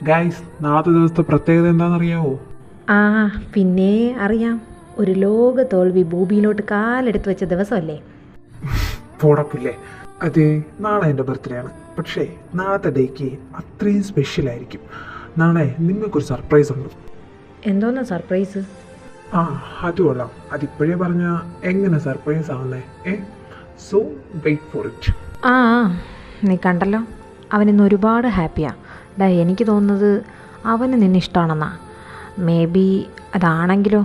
ഗൈസ്, നാളത്തെ ദിവസത്തെ പ്രത്യേകത എന്താണെന്നറിയാവോ? ആ പിന്നെ അറിയാം, ഒരു ലോക തോൽവി ഭൂമിയിലോട്ട് കാലെടുത്ത് വെച്ച ദിവസമല്ലേ? പോടപ്പില്ലേ. അതെ, നാളെ എൻ്റെ ബർത്ത്ഡേ ആണ്. പക്ഷേ നാളത്തെ ഡേക്ക് അത്രയും സ്പെഷ്യലായിരിക്കും. നാളെ നിങ്ങൾക്കൊരു സർപ്രൈസ് ഉണ്ട്. എന്തോന്നാ സർപ്രൈസ്? ആ, അത് കൊള്ളാം. അതിപ്പോഴേ പറഞ്ഞാൽ എങ്ങനെ സർപ്രൈസ് ആവുന്നേ? So wait for it. ആ നീ കണ്ടല്ലോ, അവനിന്ന് ഒരുപാട് ഹാപ്പിയാ. എനിക്ക് തോന്നുന്നത് അവന് നിന്നെ ഇഷ്ടമാണെന്നാ. മേ ബി അതാണെങ്കിലോ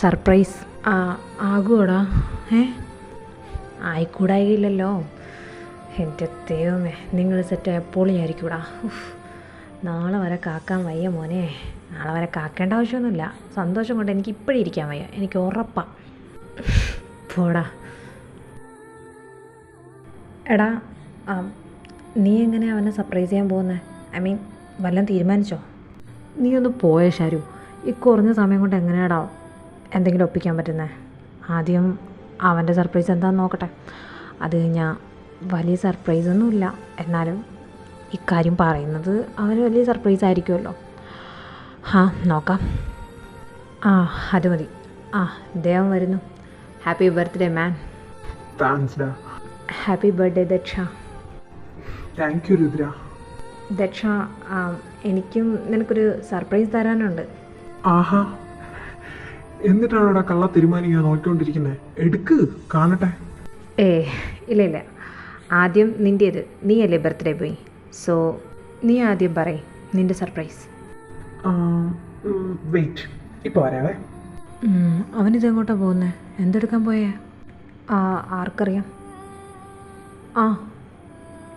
സർപ്രൈസ് ആകുമോടാ? ആയിക്കൂടായില്ലല്ലോ. എൻ്റെ ദൈവമേ, നിങ്ങൾ സെറ്റ് പൊളിയായിരിക്കൂടാ. നാളെ വരെ കാക്കാൻ വയ്യ മോനെ. നാളെ വരെ കാക്കേണ്ട ആവശ്യമൊന്നുമില്ല. സന്തോഷം കൊണ്ട് എനിക്ക് ഇപ്പോഴും ഇരിക്കാൻ വയ്യ, എനിക്ക് ഉറപ്പാ. പോടാ. എടാ, നീ എങ്ങനെ അവനെ സർപ്രൈസ് ചെയ്യാൻ പോകുന്നത്? ഐ മീൻ, വല്ലതും തീരുമാനിച്ചോ? നീ ഒന്ന് പോയേ ഷാരു. ഈ കുറഞ്ഞ സമയം കൊണ്ട് എങ്ങനെയാടാ എന്തെങ്കിലും ഒപ്പിക്കാൻ പറ്റുന്നത്? ആദ്യം അവൻ്റെ സർപ്രൈസ് എന്താണെന്ന് നോക്കട്ടെ. അത് കഴിഞ്ഞാൽ വലിയ സർപ്രൈസൊന്നുമില്ല, എന്നാലും ഇക്കാര്യം പറയുന്നത് അവന് വലിയ സർപ്രൈസ് ആയിരിക്കുമല്ലോ. നോക്കാം. അത് മതി. ദേവൻ വരുന്നു. ഹാപ്പി ബർത്ത്ഡേ മാൻ. താങ്ക്സ് ഡാ. Happy birthday Daksha. Thank you Rudra. Daksha, എനിക്കും നിനക്കൊരു സർപ്രൈസ് തരാനുണ്ട്. ആഹാ, എന്നിട്ടാണ് ഇവിടെ കള്ള തീരുമാനിക്കാൻ നോക്കിക്കൊണ്ടിരിക്കുന്നത്? എടുക്ക്, കാണട്ടെ. ഇല്ല, ആദ്യം നിൻ്റേത്. നീയല്ലേ ബർത്ത്ഡേ ബോയ്, സോ നീ ആദ്യം പറയ് നിൻ്റെ സർപ്രൈസ്. വെയിറ്റ്, ഇപ്പോൾ വരാവേ. അവനിത് എങ്ങോട്ടാണ് പോകുന്നത്? എന്തെടുക്കാൻ പോയേ? ആർക്കറിയാം.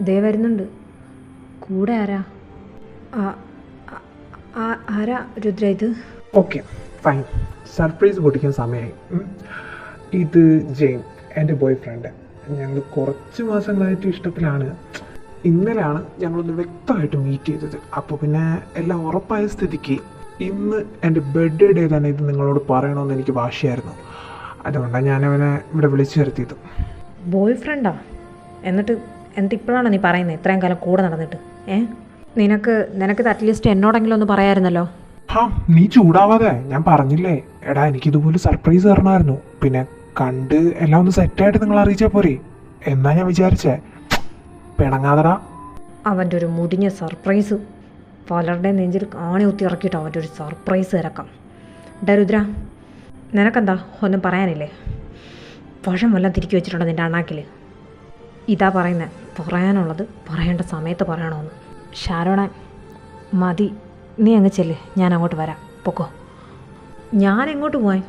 ദേ വരുന്നുണ്ട്. കൂടെ ആരാ? ആരാ രുദ്ര ഇത്? ഓക്കെ ഫൈൻ, സർപ്രൈസ് പൊട്ടിക്കാൻ സമയമായി. ഇത് ജെയിൻ, എൻ്റെ ബോയ് ഫ്രണ്ട്. ഞങ്ങൾ കുറച്ച് മാസങ്ങളായിട്ട് ഇഷ്ടത്തിലാണ്. ഇന്നലെയാണ് ഞങ്ങളൊന്ന് വ്യക്തമായിട്ട് മീറ്റ് ചെയ്തത്. അപ്പോൾ പിന്നെ എല്ലാം ഉറപ്പായ സ്ഥിതിക്ക് ഇന്ന് എൻ്റെ ബർത്ത്ഡേ ഡേ തന്നെ ഇത് നിങ്ങളോട് പറയണമെന്ന് എനിക്ക് വാശിയായിരുന്നു. അതുകൊണ്ടാണ് ഞാനവനെ ഇവിടെ വിളിച്ചു വരുത്തിയത്. ബോയ് ഫ്രണ്ടാ? എന്നിട്ട് ഇപ്പോഴാണ് നീ പറയുന്നത്? ഇത്രയും കാലം കൂടെ നടന്നിട്ട് നിനക്കിത് അറ്റ്ലീസ്റ്റ് എന്നോടെങ്കിലും ഒന്ന് പറയാമായിരുന്നല്ലോ. നീ ചൂടാവാതെ, ഞാൻ പറഞ്ഞില്ലേ എടാ, എനിക്കിതുപോലെ സർപ്രൈസ് തരണമായിരുന്നു. പിന്നെ കണ്ട് എല്ലാം ഒന്ന് സെറ്റായിട്ട് നിങ്ങൾ അറിയിച്ചാൽ പോരെ എന്നാ ഞാൻ വിചാരിച്ചേ. പിണങ്ങാതടാ. അവൻ്റെ ഒരു മുടിഞ്ഞ സർപ്രൈസ്. പലരുടെ നെഞ്ചിൽ ആണി കുത്തി ഇറക്കിയിട്ട് അവൻ്റെ ഒരു സർപ്രൈസ് ഇറക്കാം. രുദ്ര, നിനക്കെന്താ ഒന്നും പറയാനില്ലേ? വശം വല്ലതും തിരിക്കി വെച്ചിട്ടുണ്ടോ നിൻ്റെ അണ്ണാക്കിൽ? ഇതാ പറയുന്നത്, പറയാനുള്ളത് പറയേണ്ട സമയത്ത് പറയണമെന്ന്. ഷാരോണ, മതി, നീ അങ്ങ് ചെല്ല്, ഞാൻ അങ്ങോട്ട് വരാം. പൊക്കോ. ഞാൻ എങ്ങോട്ട് പോവാൻ?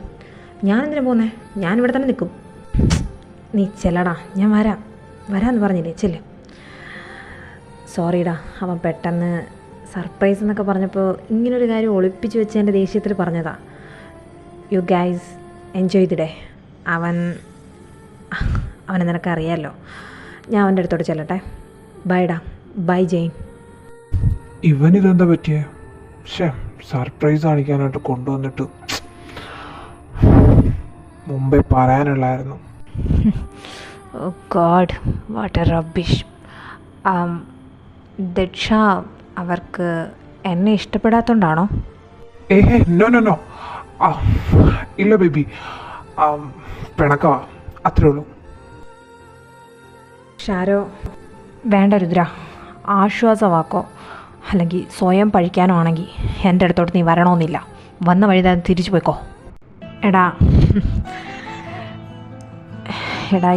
ഞാൻ എന്തിനാ പോകുന്നത്? ഞാൻ ഇവിടെ തന്നെ നിൽക്കും. നീ ചെല്ലടാ, ഞാൻ വരാമെന്ന് പറഞ്ഞില്ലേ, ചെല്ല്. സോറിടാ, അവൻ പെട്ടെന്ന് സർപ്രൈസ് എന്നൊക്കെ പറഞ്ഞപ്പോൾ ഇങ്ങനൊരു കാര്യം ഒളിപ്പിച്ച് വെച്ച് എൻ്റെ ദേഷ്യത്തിൽ പറഞ്ഞതാ. You guys enjoy the day. അവനെ നിനക്കറിയാമല്ലോ. ഞാൻ അവൻ്റെ അടുത്തോട്ട് ചെല്ലട്ടെ. ബൈഡാ. ബൈ ജെയിൻ. ഇവനിതെന്താ പറ്റിയേ? സർപ്രൈസ് കാണിക്കാനായിട്ട് കൊണ്ടുവന്നിട്ട് മുമ്പേ പറയാനുള്ളായിരുന്നു. Oh god, what a rubbish. Daksha അവർക്ക് എന്നെ ഇഷ്ടപ്പെടാത്തോണ്ടാണോ? നോ. ഇല്ല ബേബി, പിണക്കവാ, അത്രേ ഉള്ളൂ. ഷാരോ, വേണ്ട രുദ്ര. ആശ്വാസവാക്കോ അല്ലെങ്കിൽ സ്വയം പഴിക്കാനോ ആണെങ്കിൽ എൻ്റെ അടുത്തോട്ട് നീ വരണമെന്നില്ല. വന്ന വഴി തന്നെ തിരിച്ചു പോയിക്കോ. എടാ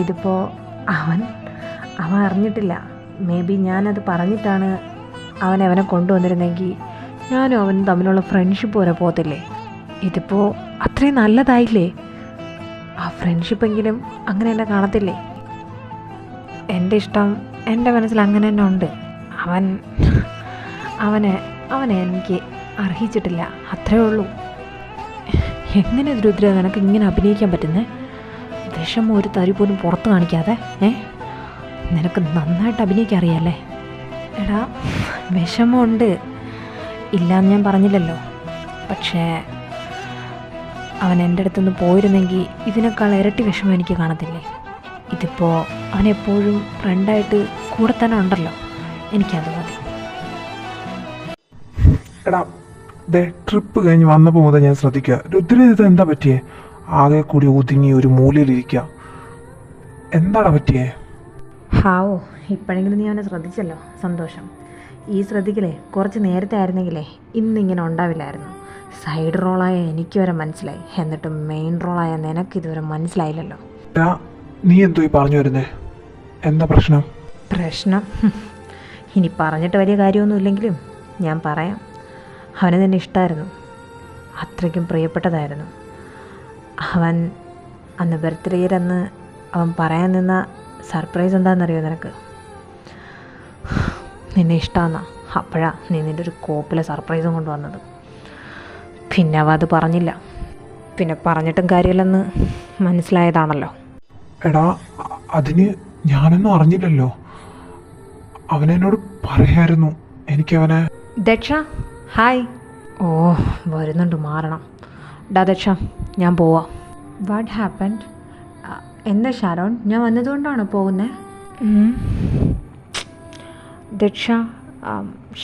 ഇതിപ്പോൾ അവൻ അറിഞ്ഞിട്ടില്ല. മേ ബി ഞാനത് പറഞ്ഞിട്ടാണ് അവനെ കൊണ്ടുവന്നിരുന്നെങ്കിൽ ഞാനും അവനും തമ്മിലുള്ള ഫ്രണ്ട്ഷിപ്പ് വരെ പോകത്തില്ലേ? ഇതിപ്പോൾ അത്രയും നല്ലതായില്ലേ? ഫ്രണ്ട്ഷിപ്പെങ്കിലും അങ്ങനെ തന്നെ കാണത്തില്ലേ? എൻ്റെ ഇഷ്ടം എൻ്റെ മനസ്സിൽ അങ്ങനെ തന്നെ ഉണ്ട്. അവനെ എനിക്ക് അർഹിച്ചിട്ടില്ല, അത്രേ ഉള്ളൂ. എങ്ങനെ രുദ്ര നിനക്ക് ഇങ്ങനെ അഭിനയിക്കാൻ പറ്റുന്നേ? വിഷമം ഒരു തരി പോലും പുറത്ത് കാണിക്കാതെ. നിനക്ക് നന്നായിട്ട് അഭിനയിക്കാൻ അറിയാമല്ലേ? എടാ, വിഷമമുണ്ട്, ഇല്ലയെന്ന് ഞാൻ പറഞ്ഞില്ലല്ലോ. പക്ഷേ അവൻ എൻ്റെ അടുത്തുനിന്ന് പോയിരുന്നെങ്കിൽ ഇതിനേക്കാൾ ഇരട്ടി വിഷമം എനിക്ക് കാണത്തില്ലേ? ഇതിപ്പോൾ അവനെപ്പോഴും ഫ്രണ്ടായിട്ട് കൂടെ തന്നെ ഉണ്ടല്ലോ, എനിക്കത് മതി. എടാ, ട്രിപ്പ് കഴിഞ്ഞ് വന്നപ്പോൾ മുതൽ ഞാൻ ശ്രദ്ധിക്കുക, രുദ്ര ഇത് എന്താ പറ്റിയേ? ആകെ കൂടി ഒതുങ്ങി ഒരു മൂലയിലിരിക്കുക. എന്താടാ പറ്റിയേ? ഹാവോ, ഇപ്പോഴെങ്കിലും നീ അവനെ ശ്രദ്ധിച്ചല്ലോ, സന്തോഷം. ഈ ശ്രദ്ധിക്കലേ കുറച്ച് നേരത്തെ ആയിരുന്നെങ്കിലേ ഇന്നിങ്ങനെ ഉണ്ടാവില്ലായിരുന്നു. സൈഡ് റോളായ എനിക്ക് വരെ മനസ്സിലായി, എന്നിട്ട് മെയിൻ റോളായ നിനക്ക് ഇതുവരെ മനസ്സിലായില്ലല്ലോ. നീ എന്തോ ഈ പറഞ്ഞു വരുന്നേ? എന്താ പ്രശ്നം? പ്രശ്നം ഇനി പറഞ്ഞിട്ട് വലിയ കാര്യമൊന്നുമില്ലെങ്കിലും ഞാൻ പറയാം. അവന് തന്നെ ഇഷ്ടമായിരുന്നു, അത്രയ്ക്കും പ്രിയപ്പെട്ടതായിരുന്നു. അവൻ അന്ന് ബർത്ത്ഡേയിലന്ന് അവൻ പറയാൻ നിന്ന സർപ്രൈസ് എന്താണെന്നറിയോ നിനക്ക്? നിന്നെ ഇഷ്ടമാണെന്നാ. അപ്പോഴാണ് നീ നിൻ്റെ ഒരു കോപ്പിലെ സർപ്രൈസും കൊണ്ടുവന്നത്. പിന്നെ അവ അത് പറഞ്ഞില്ല, പിന്നെ പറഞ്ഞിട്ടും കാര്യമില്ലെന്ന് മനസ്സിലായതാണല്ലോ. എടാ, അതിന് ഞാനൊന്നും അറിഞ്ഞില്ലല്ലോ. അവനെന്നോട് പറയായിരുന്നു എനിക്കവനെ. ദക്ഷ, ഹായ്. ഓ, വരുന്നുണ്ട്, മാറണം. ഡാ ദക്ഷ, ഞാൻ പോവാം. What happened? എന്താ ഷാരോൺ, ഞാൻ വന്നതുകൊണ്ടാണോ പോകുന്നത്? ദക്ഷ,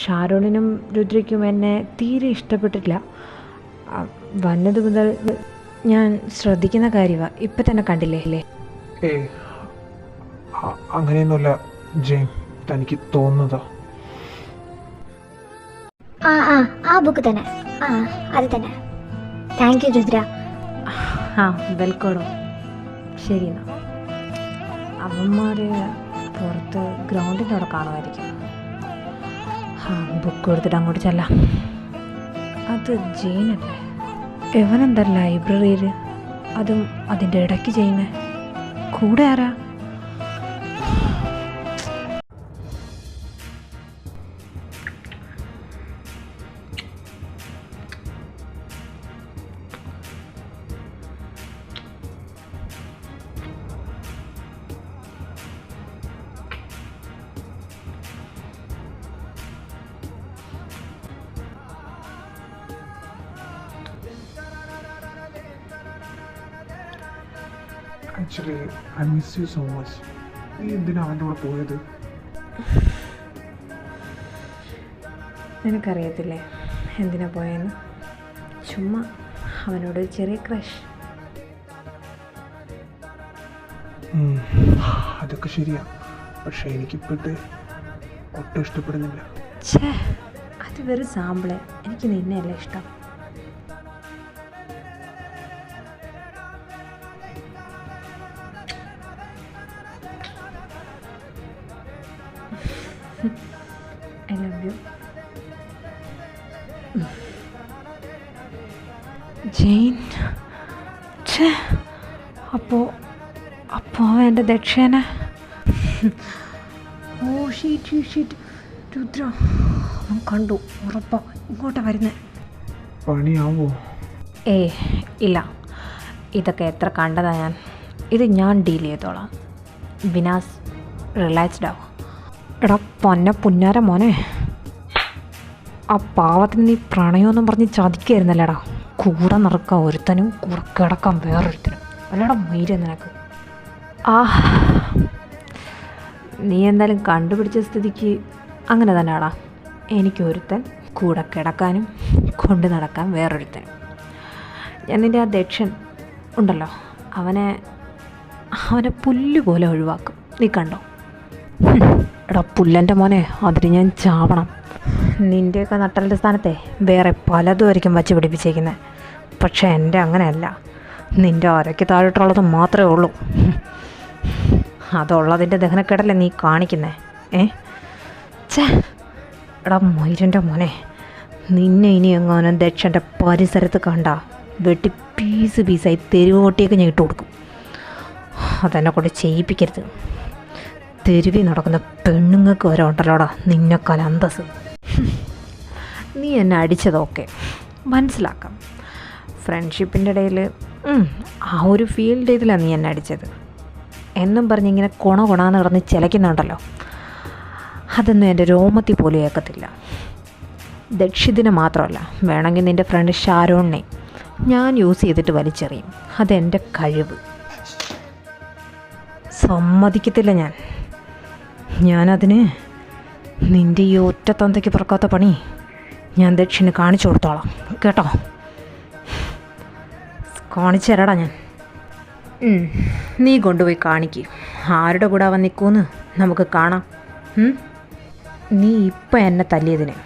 ഷാരോണിനും രുദ്രയ്ക്കും എന്നെ തീരെ ഇഷ്ടപ്പെട്ടിട്ടില്ല. വന്നത് മുതൽ ഞാൻ ശ്രദ്ധിക്കുന്ന കാര്യമാണ്. ഇപ്പം തന്നെ കണ്ടില്ലേ അല്ലേ? അങ്ങനെയൊന്നുമില്ല ജെയിൻ, തനിക്ക് തോന്നുന്നതാ. ആ ബുക്ക് തന്നെ, അത് തന്നെ. Thank you Rudra. വെൽക്കോടോ. ശരി എന്നാ. അവന്മാർ പുറത്ത് ഗ്രൗണ്ടിൻ്റെ അവിടെ കാണുമായിരിക്കും. ബുക്ക് എടുത്തിട്ട് അങ്ങോട്ട് ചെല്ലാം. അത് ജെയിനല്ലേ? എവനെന്താ ലൈബ്രറിയിൽ, അതും അതിൻ്റെ ഇടയ്ക്ക് ചെയ്യുന്നേ? കൂടെ ആരാ? Actually I miss you so much. നീ എന്തിനാ അവൻ്റെ കൂടെ പോയത്? നിനക്കറിയത്തില്ലേ എന്തിനാ പോയെന്ന്? ചുമ്മാ അവനോട് ചെറിയ ക്രഷ്. അതൊക്കെ ശരിയാ, പക്ഷെ എനിക്കിപ്പോട്ട് ഒട്ടും ഇഷ്ടപ്പെടുന്നില്ല. അത് വെറും സാമ്പിള്. എനിക്ക് നിന്നെയല്ല ഇഷ്ടം. I love you. ജെയിൻ, അപ്പോൾ അവൻ എൻ്റെ ദക്ഷേന. ഓ ഷീറ്റ് രുദ്ര, അവൻ കണ്ടു, ഉറപ്പാ ഇങ്ങോട്ടാ വരുന്നേ. പണിയാവോ? ഇല്ല, ഇതൊക്കെ എത്ര കണ്ടതാ ഞാൻ. ഇത് ഞാൻ ഡീൽ ചെയ്തോളാം. വിനാസ്, റിലാക്സ്ഡ് ആവും. എടാ പുന്നാര മോനെ, ആ പാവത്തിന് നീ പ്രണയമൊന്നും പറഞ്ഞ് ചതിക്കായിരുന്നല്ലേടാ. കൂടെ നടക്കാൻ ഒരുത്തനും കൂടെ കിടക്കാൻ വേറൊരുത്തനും. അല്ലടാ മൈര നിനക്ക്. നീ എന്തായാലും കണ്ടുപിടിച്ച സ്ഥിതിക്ക് അങ്ങനെ തന്നെയാടാ. എനിക്കൊരുത്തൻ, കൂടെ കിടക്കാനും കൊണ്ട് നടക്കാൻ വേറൊരുത്തനും. ഞാൻ നിൻ്റെ ആ ദക്ഷൻ ഉണ്ടല്ലോ, അവനെ പുല്ല് പോലെ ഒഴിവാക്കും. നീ കണ്ടോ? എടാ പുല്ലൻ്റെ മോനെ, അതിന് ഞാൻ ചാവണം. നിൻ്റെയൊക്കെ നട്ടലിൻ്റെ സ്ഥാനത്തെ വേറെ പലതുമായിരിക്കും വച്ച് പിടിപ്പിച്ചേക്കുന്നത്. പക്ഷേ എൻ്റെ അങ്ങനെയല്ല. നിൻ്റെ അരയ്ക്ക് താഴോട്ടുള്ളത് മാത്രമേ ഉള്ളൂ. അതുള്ളതിൻ്റെ ദഹനക്കേടല്ലേ നീ കാണിക്കുന്നേ? എടാ മൈരൻ്റെ മോനെ, നിന്നെ ഇനി എങ്ങാനും ദക്ഷൻ്റെ പരിസരത്ത് കണ്ട വെട്ടി പീസായി തെരുവോട്ടിയൊക്കെ ഞാൻ ഇട്ട് കൊടുക്കും. അതെന്നെ കൊണ്ട് ചെയ്യിപ്പിക്കരുത്. തെരുവി നടക്കുന്ന പെണ്ണുങ്ങൾക്ക് വരെ ഉണ്ടല്ലോടാ നിന്നെക്കാൾ അന്തസ്. നീ എന്നെ അടിച്ചതൊക്കെ മനസ്സിലാക്കാം. ഫ്രണ്ട്ഷിപ്പിൻ്റെ ഇടയിൽ ആ ഒരു ഫീൽഡ് ഇതിലാണ് നീ എന്നെ അടിച്ചത് എന്നും പറഞ്ഞിങ്ങനെ കൊണാന്ന് കിടന്ന് ചിലയ്ക്കുന്നുണ്ടല്ലോ, അതൊന്നും എൻ്റെ രോമത്തിൽ പോലും ഏക്കത്തില്ല. ദക്ഷിതിനെ മാത്രമല്ല, വേണമെങ്കിൽ നിൻ്റെ ഫ്രണ്ട് ഷാരോണിനെ ഞാൻ യൂസ് ചെയ്തിട്ട് വലിച്ചെറിയും. അതെൻ്റെ കഴിവ്. സമ്മതിക്കത്തില്ല ഞാനതിന് നിൻ്റെ ഈ ഒറ്റ തന്തയ്ക്ക് പിറക്കാത്ത പണി ഞാൻ ദക്ഷിന് കാണിച്ചു കൊടുത്തോളാം കേട്ടോ. കാണിച്ചു തരാടാ ഞാൻ. നീ കൊണ്ടുപോയി കാണിക്ക്. ആരുടെ കൂടെ അവൻ നിൽക്കുമെന്ന് നമുക്ക് കാണാം. നീ ഇപ്പം എന്നെ തല്ലിയതിന്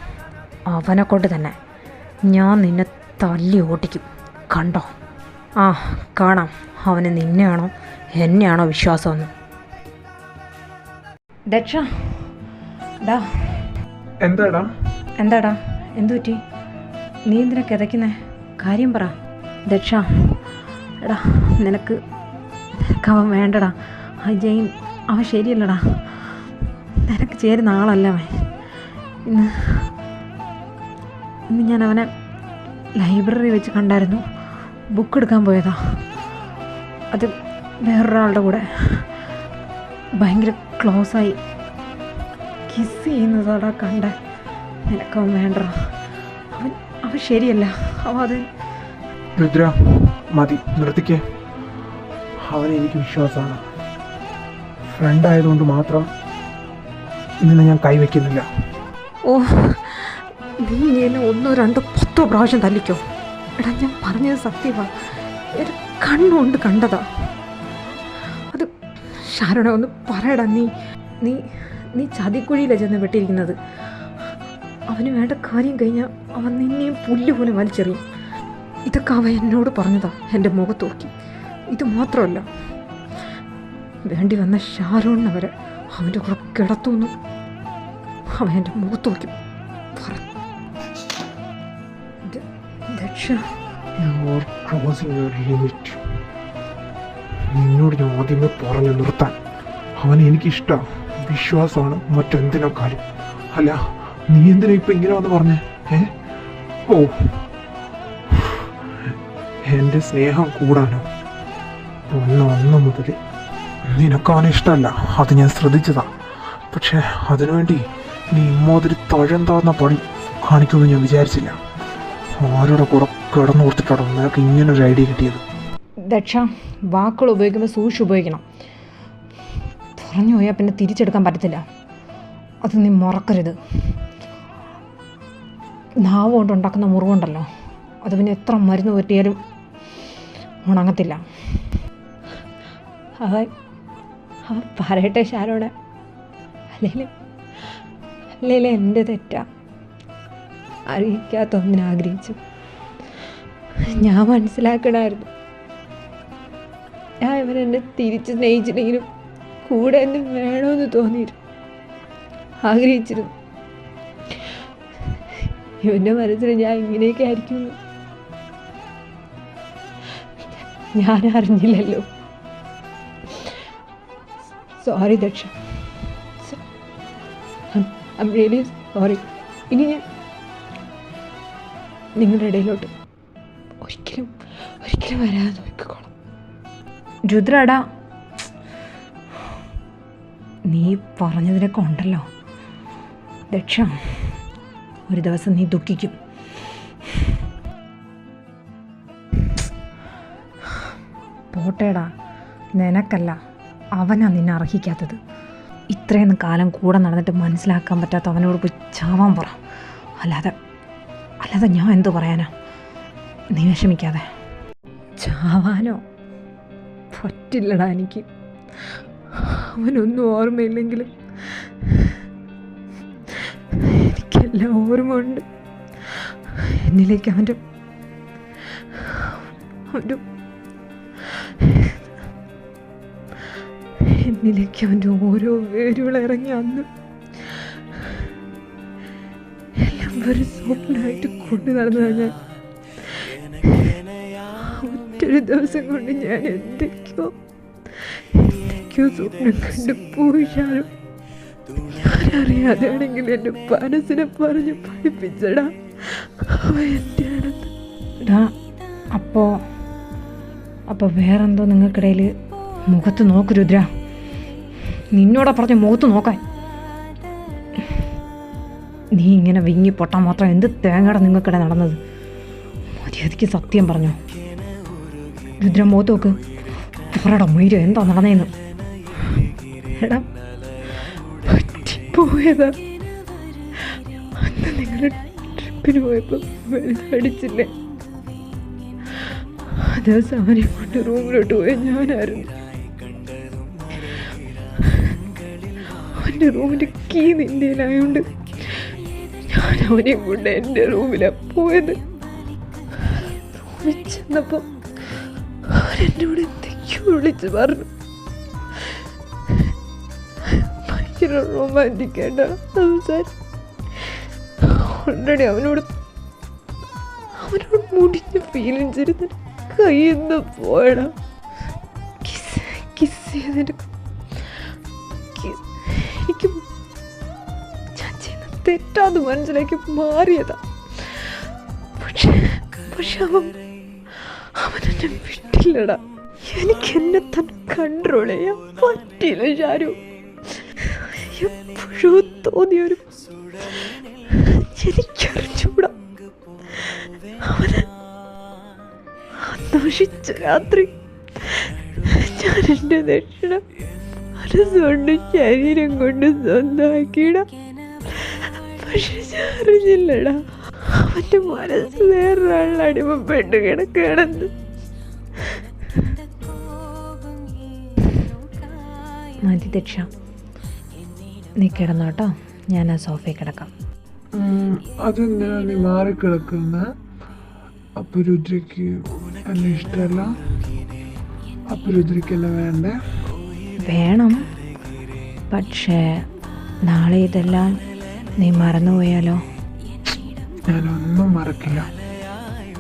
അവനെ കൊണ്ട് തന്നെ ഞാൻ നിന്നെ തല്ലി ഓട്ടിക്കും, കണ്ടോ? ആ കാണാം അവന് നിന്നെയാണോ എന്നെയാണോ വിശ്വാസമെന്ന്. ദക്ഷ ഡാ. എന്താടാ എന്തു പറ്റി? നീ എന്തിനാ കിതയ്ക്കുന്നേ? കാര്യം പറ ദക്ഷ. എടാ നിനക്ക് അവൻ വേണ്ടടാ. ജെയിൻ അവൻ ശരിയല്ലടാ, നിനക്ക് ചേരുന്ന ആളല്ല അവൻ. ഇന്ന് ഞാൻ അവനെ ലൈബ്രറി വെച്ച് കണ്ടായിരുന്നു. ബുക്ക് എടുക്കാൻ പോയതാ. അത് വേറൊരാളുടെ കൂടെ ഭയങ്കര ക്ലോസായി കിസ് ചെയ്യുന്നതോടാ കണ്ട. നിനക്കവൻ വേണ്ടടാ. അവൻ ശരിയല്ല. അത് രുദ്ര മതി, നിർത്തിക്കേ. അവനെ എനിക്ക് വിശ്വാസമാണ്. ഫ്രണ്ട് ആയതുകൊണ്ട് മാത്രം ഇന്ന് ഞാൻ കൈവയ്ക്കുന്നില്ല. ഓ നീ എന്നെ 1, 2, 10 പ്രാവശ്യം തല്ലിക്കോ. എടാ ഞാൻ പറഞ്ഞത് സത്യമാണ്. ഒരു കണ്ണുകൊണ്ട് കണ്ടതാ. അത് ഷാരോണെ ഒന്ന് പറയടാ. നീ നീ ചതിക്കുഴിയിലാണ് ചെന്ന് വെട്ടിയിരിക്കുന്നത്. അവന് വേണ്ട കാര്യം കഴിഞ്ഞാൽ അവൻ നിന്നെയും പുല്ലുപോലെ വലിച്ചെറിയും. ഇതൊക്കെ അവൻ എന്നോട് പറഞ്ഞതാ എൻ്റെ മുഖത്ത് നോക്കി. ഇത് മാത്രമല്ല, വേണ്ടി വന്ന ഷാരോണിനെ വരെ അവൻ്റെ കൂടെ കിടത്തുന്നു അവൻ എൻ്റെ മുഖത്ത് നോക്കി പറഞ്ഞു. ദക്ഷ നിന്നോട് ഞാൻ ആദ്യമേ പറഞ്ഞു നിർത്താൻ. അവനെ എനിക്കിഷ്ടമാണ്, വിശ്വാസമാണ് മറ്റെന്തിനേക്കാളും. അല്ല നീ എന്തിനാ ഇപ്പൊ ഇങ്ങനെ വന്ന് പറഞ്ഞേ? ഓ എന്റെ സ്നേഹം കൂടാനോ? അന്ന് മുതൽ നിനക്കവനെ ഇഷ്ടമല്ല, അത് ഞാൻ ശ്രദ്ധിച്ചതാ. പക്ഷെ അതിനുവേണ്ടി നീ ഇമ്മാതിരി തഴന്താന്ന പണി കാണിക്കുമെന്ന് ഞാൻ വിചാരിച്ചില്ല. ആരുടെ കൂടെ കിടന്നു കൊടുത്തിട്ടാണോ നിനക്ക് ഇങ്ങനൊരു ഐഡിയ കിട്ടിയത്? ദക്ഷ വാക്കുകൾ ഉപയോഗിക്കുമ്പോൾ സൂക്ഷിച്ച് ഉപയോഗിക്കണം. പറഞ്ഞു പോയാൽ പിന്നെ തിരിച്ചെടുക്കാൻ പറ്റത്തില്ല. അത് നീ മറക്കരുത്. നാവ് കൊണ്ടുണ്ടാക്കുന്ന മുറിവുണ്ടല്ലോ, അത് പിന്നെ എത്ര മരുന്ന് പറ്റിയാലും ഉണങ്ങത്തില്ല. അവൻ പറയട്ടെ ഷാരോടെ, അല്ലെങ്കിൽ എൻ്റെ തെറ്റാ. അറിയിക്കാത്ത ഒന്നിനാഗ്രഹിച്ചു. ഞാൻ മനസ്സിലാക്കണമായിരുന്നു. ഞാൻ ഇവരെന്നെ തിരിച്ച് സ്നേഹിച്ചില്ലെങ്കിലും കൂടെ എന്നെ വേണമെന്ന് തോന്നിയിരുന്നു, ആഗ്രഹിച്ചിരുന്നു. ഇവൻ്റെ മനസ്സിൽ ഞാൻ ഇങ്ങനെയൊക്കെ ആയിരിക്കുന്നു ഞാൻ അറിഞ്ഞില്ലല്ലോ. Sorry Daksha, I am really sorry. ഇനി ഞാൻ നിങ്ങളുടെ ഇടയിലോട്ട് ഒരിക്കലും വരാതെ നോക്കിക്കോളാം. രുദ്രടാ, നീ പറഞ്ഞതിനൊക്കെ ഉണ്ടല്ലോ ദക്ഷ, ഒരു ദിവസം നീ ദുഃഖിക്കും. പോട്ടേടാ, നിനക്കല്ല അവനാ നിന്നെ അർഹിക്കാത്തത്. ഇത്രയൊന്നും കാലം കൂടെ നടന്നിട്ട് മനസ്സിലാക്കാൻ പറ്റാത്ത അവനോട് പോയി ചാവാൻ പറ. അല്ലാതെ ഞാൻ എന്തു പറയാനാ? നീ വിഷമിക്കാതെ. ചാവാനോ പറ്റില്ലടാ എനിക്ക്. അവനൊന്നും ഓർമ്മയില്ലെങ്കിലും എനിക്കെല്ലാം ഓർമ്മ ഉണ്ട്. എന്നിലേക്ക് അവൻ്റെ ഓരോ വേരുകൾ ഇറങ്ങി അന്ന് എല്ലാം ഒരു സ്വപ്നമായിട്ട് കൊണ്ടു നടന്നതാണ് ഞാൻ. ഒറ്റൊരു ദിവസം കൊണ്ട് ഞാൻ എന്തൊക്കെയോ എന്തൊക്കെയോ സ്വപ്നം കണ്ട് പോയി ഷാരു. ഞാനറിയാതെയാണെങ്കിൽ എൻ്റെ മനസ്സിനെ പറഞ്ഞ് പഠിപ്പിച്ചടാ എൻ്റെ ആണെന്ന്. അപ്പോൾ വേറെന്തോ നിങ്ങൾക്കിടയിൽ മുഖത്ത് നോക്ക് രുദ്ര. നിന്നോടെ പറഞ്ഞ മുഖത്ത് നോക്കാൻ. നീ ഇങ്ങനെ വിങ്ങി പൊട്ടാൻ മാത്രം എന്ത് തേങ്ങയുടെ നിങ്ങൾക്കിടെ നടന്നത്? മര്യാദയ്ക്ക് സത്യം പറഞ്ഞോ രുദ്ര. മുഖത്ത് നോക്ക്. പറയടാ മൊയ്ര, എന്താ നടന്നേന്ന്? എടാ പറ്റിപ്പോയതാ. അന്ന് നിങ്ങൾ ട്രിപ്പിന് പോയപ്പോൾ വെള്ളമടിച്ചില്ലേ? അതേ സാരി കൊണ്ട് റൂമിലോട്ട് പോയ ഞാനായിരുന്നു. അവൻ്റെ റൂമിൻ്റെ കീ നിൻ്റെയിലായോണ്ട് ഞാൻ അവനെയും കൊണ്ട് എൻ്റെ റൂമിലാണ് പോയത്. റൂമിൽ ചെന്നപ്പോൾ അവരെന്നോട് എന്തൊക്കെയോ വിളിച്ച് പറഞ്ഞു. ഭയങ്കര റൊമാൻറ്റിക്കായിട്ടാണ് സംസാരം. ഓൾറെഡി അവനോട് മുടിഞ്ഞ ഫീലിങ്സ് ഇരുന്ന് കയ്യിന്ന് പോയടാ. കിസ് ചെയ്തിട്ട് എനിക്ക് ഞാൻ ചെയ്യുന്ന തെറ്റാന്ന് മനസ്സിലാക്കി മാറിയതാ. പക്ഷെ അവനെന്നെ വിട്ടില്ലടാ. എനിക്ക് എന്നെ തന്നെ കൺട്രോൾ ചെയ്യാൻ പറ്റില്ല ഷാരു. എപ്പോഴോ തോന്നിയൊരു എനിക്കറിഞ്ഞൂടാ. അവന് നശിച്ച രാത്രി ഞാൻ എൻ്റെ ദക്ഷിണ മനസ്സുകൊണ്ട് ശരീരം കൊണ്ട് സ്വന്തമാക്കിയിട. പക്ഷെ ഞാൻ അറിഞ്ഞില്ലടാ അവൻ്റെ മനസ്സ് വേറൊരാളിൽ അടിമപ്പെട്ട് കിടക്കുകയാണെന്ന്. മതി ദക്ഷ, നീ കിടന്നോട്ടോ, ഞാൻ ആ സോഫയിൽ കിടക്കാം. അതെന്തിനാ നീ മാറിക്കിടക്കുന്ന? അപ്പൊ രുദ്രയ്ക്ക് എന്നെ ഇഷ്ടമല്ല? അപ്പൊ രുദ്രയ്ക്ക് എന്നെ വേണ്ടേ? വേണം, പക്ഷേ നാളെ ഇതെല്ലാം നീ മറന്നുപോയാലോ? ഞാനൊന്നും മറക്കില്ല.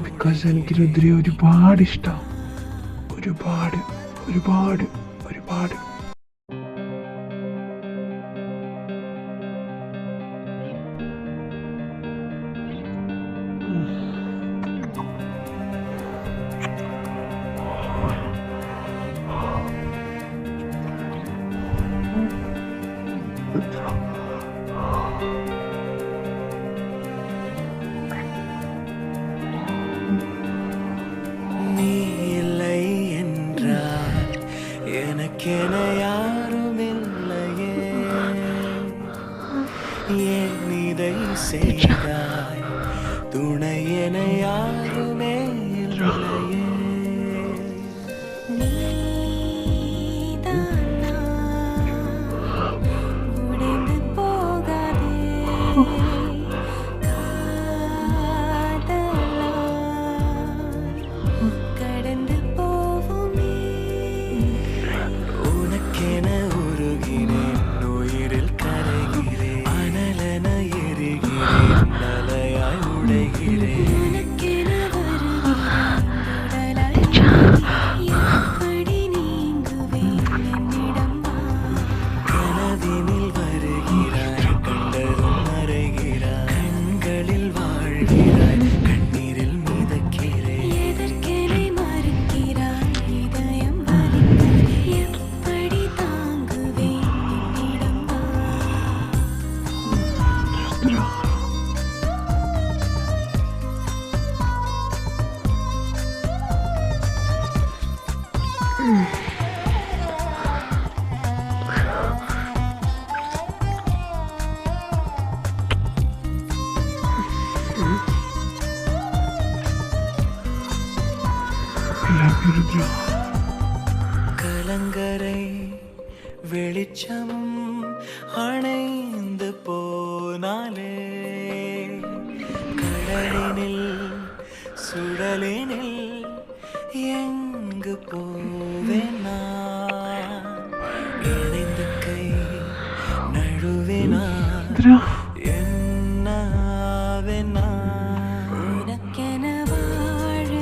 ബിക്കോസ് എനിക്ക് രുദ്രയെ ഒരുപാട് ഇഷ്ടം. ഒരുപാട് ഒരുപാട് ഒരുപാട്. நீ இல்லை என்றால் எனக்கென யாரும் இல்லையே. ஏன் இதை செய்தாய்? துணை என யாருமே இல்லையே. கலங்கரை வெளிச்சம் அணைந்து போனாலே கடலினில் சுடலினில் எங்கு போவேனா இணைந்த கை நழுவினா എന്നാവെന്നാ ഉനക്കെന വാഴുകിன்றேன்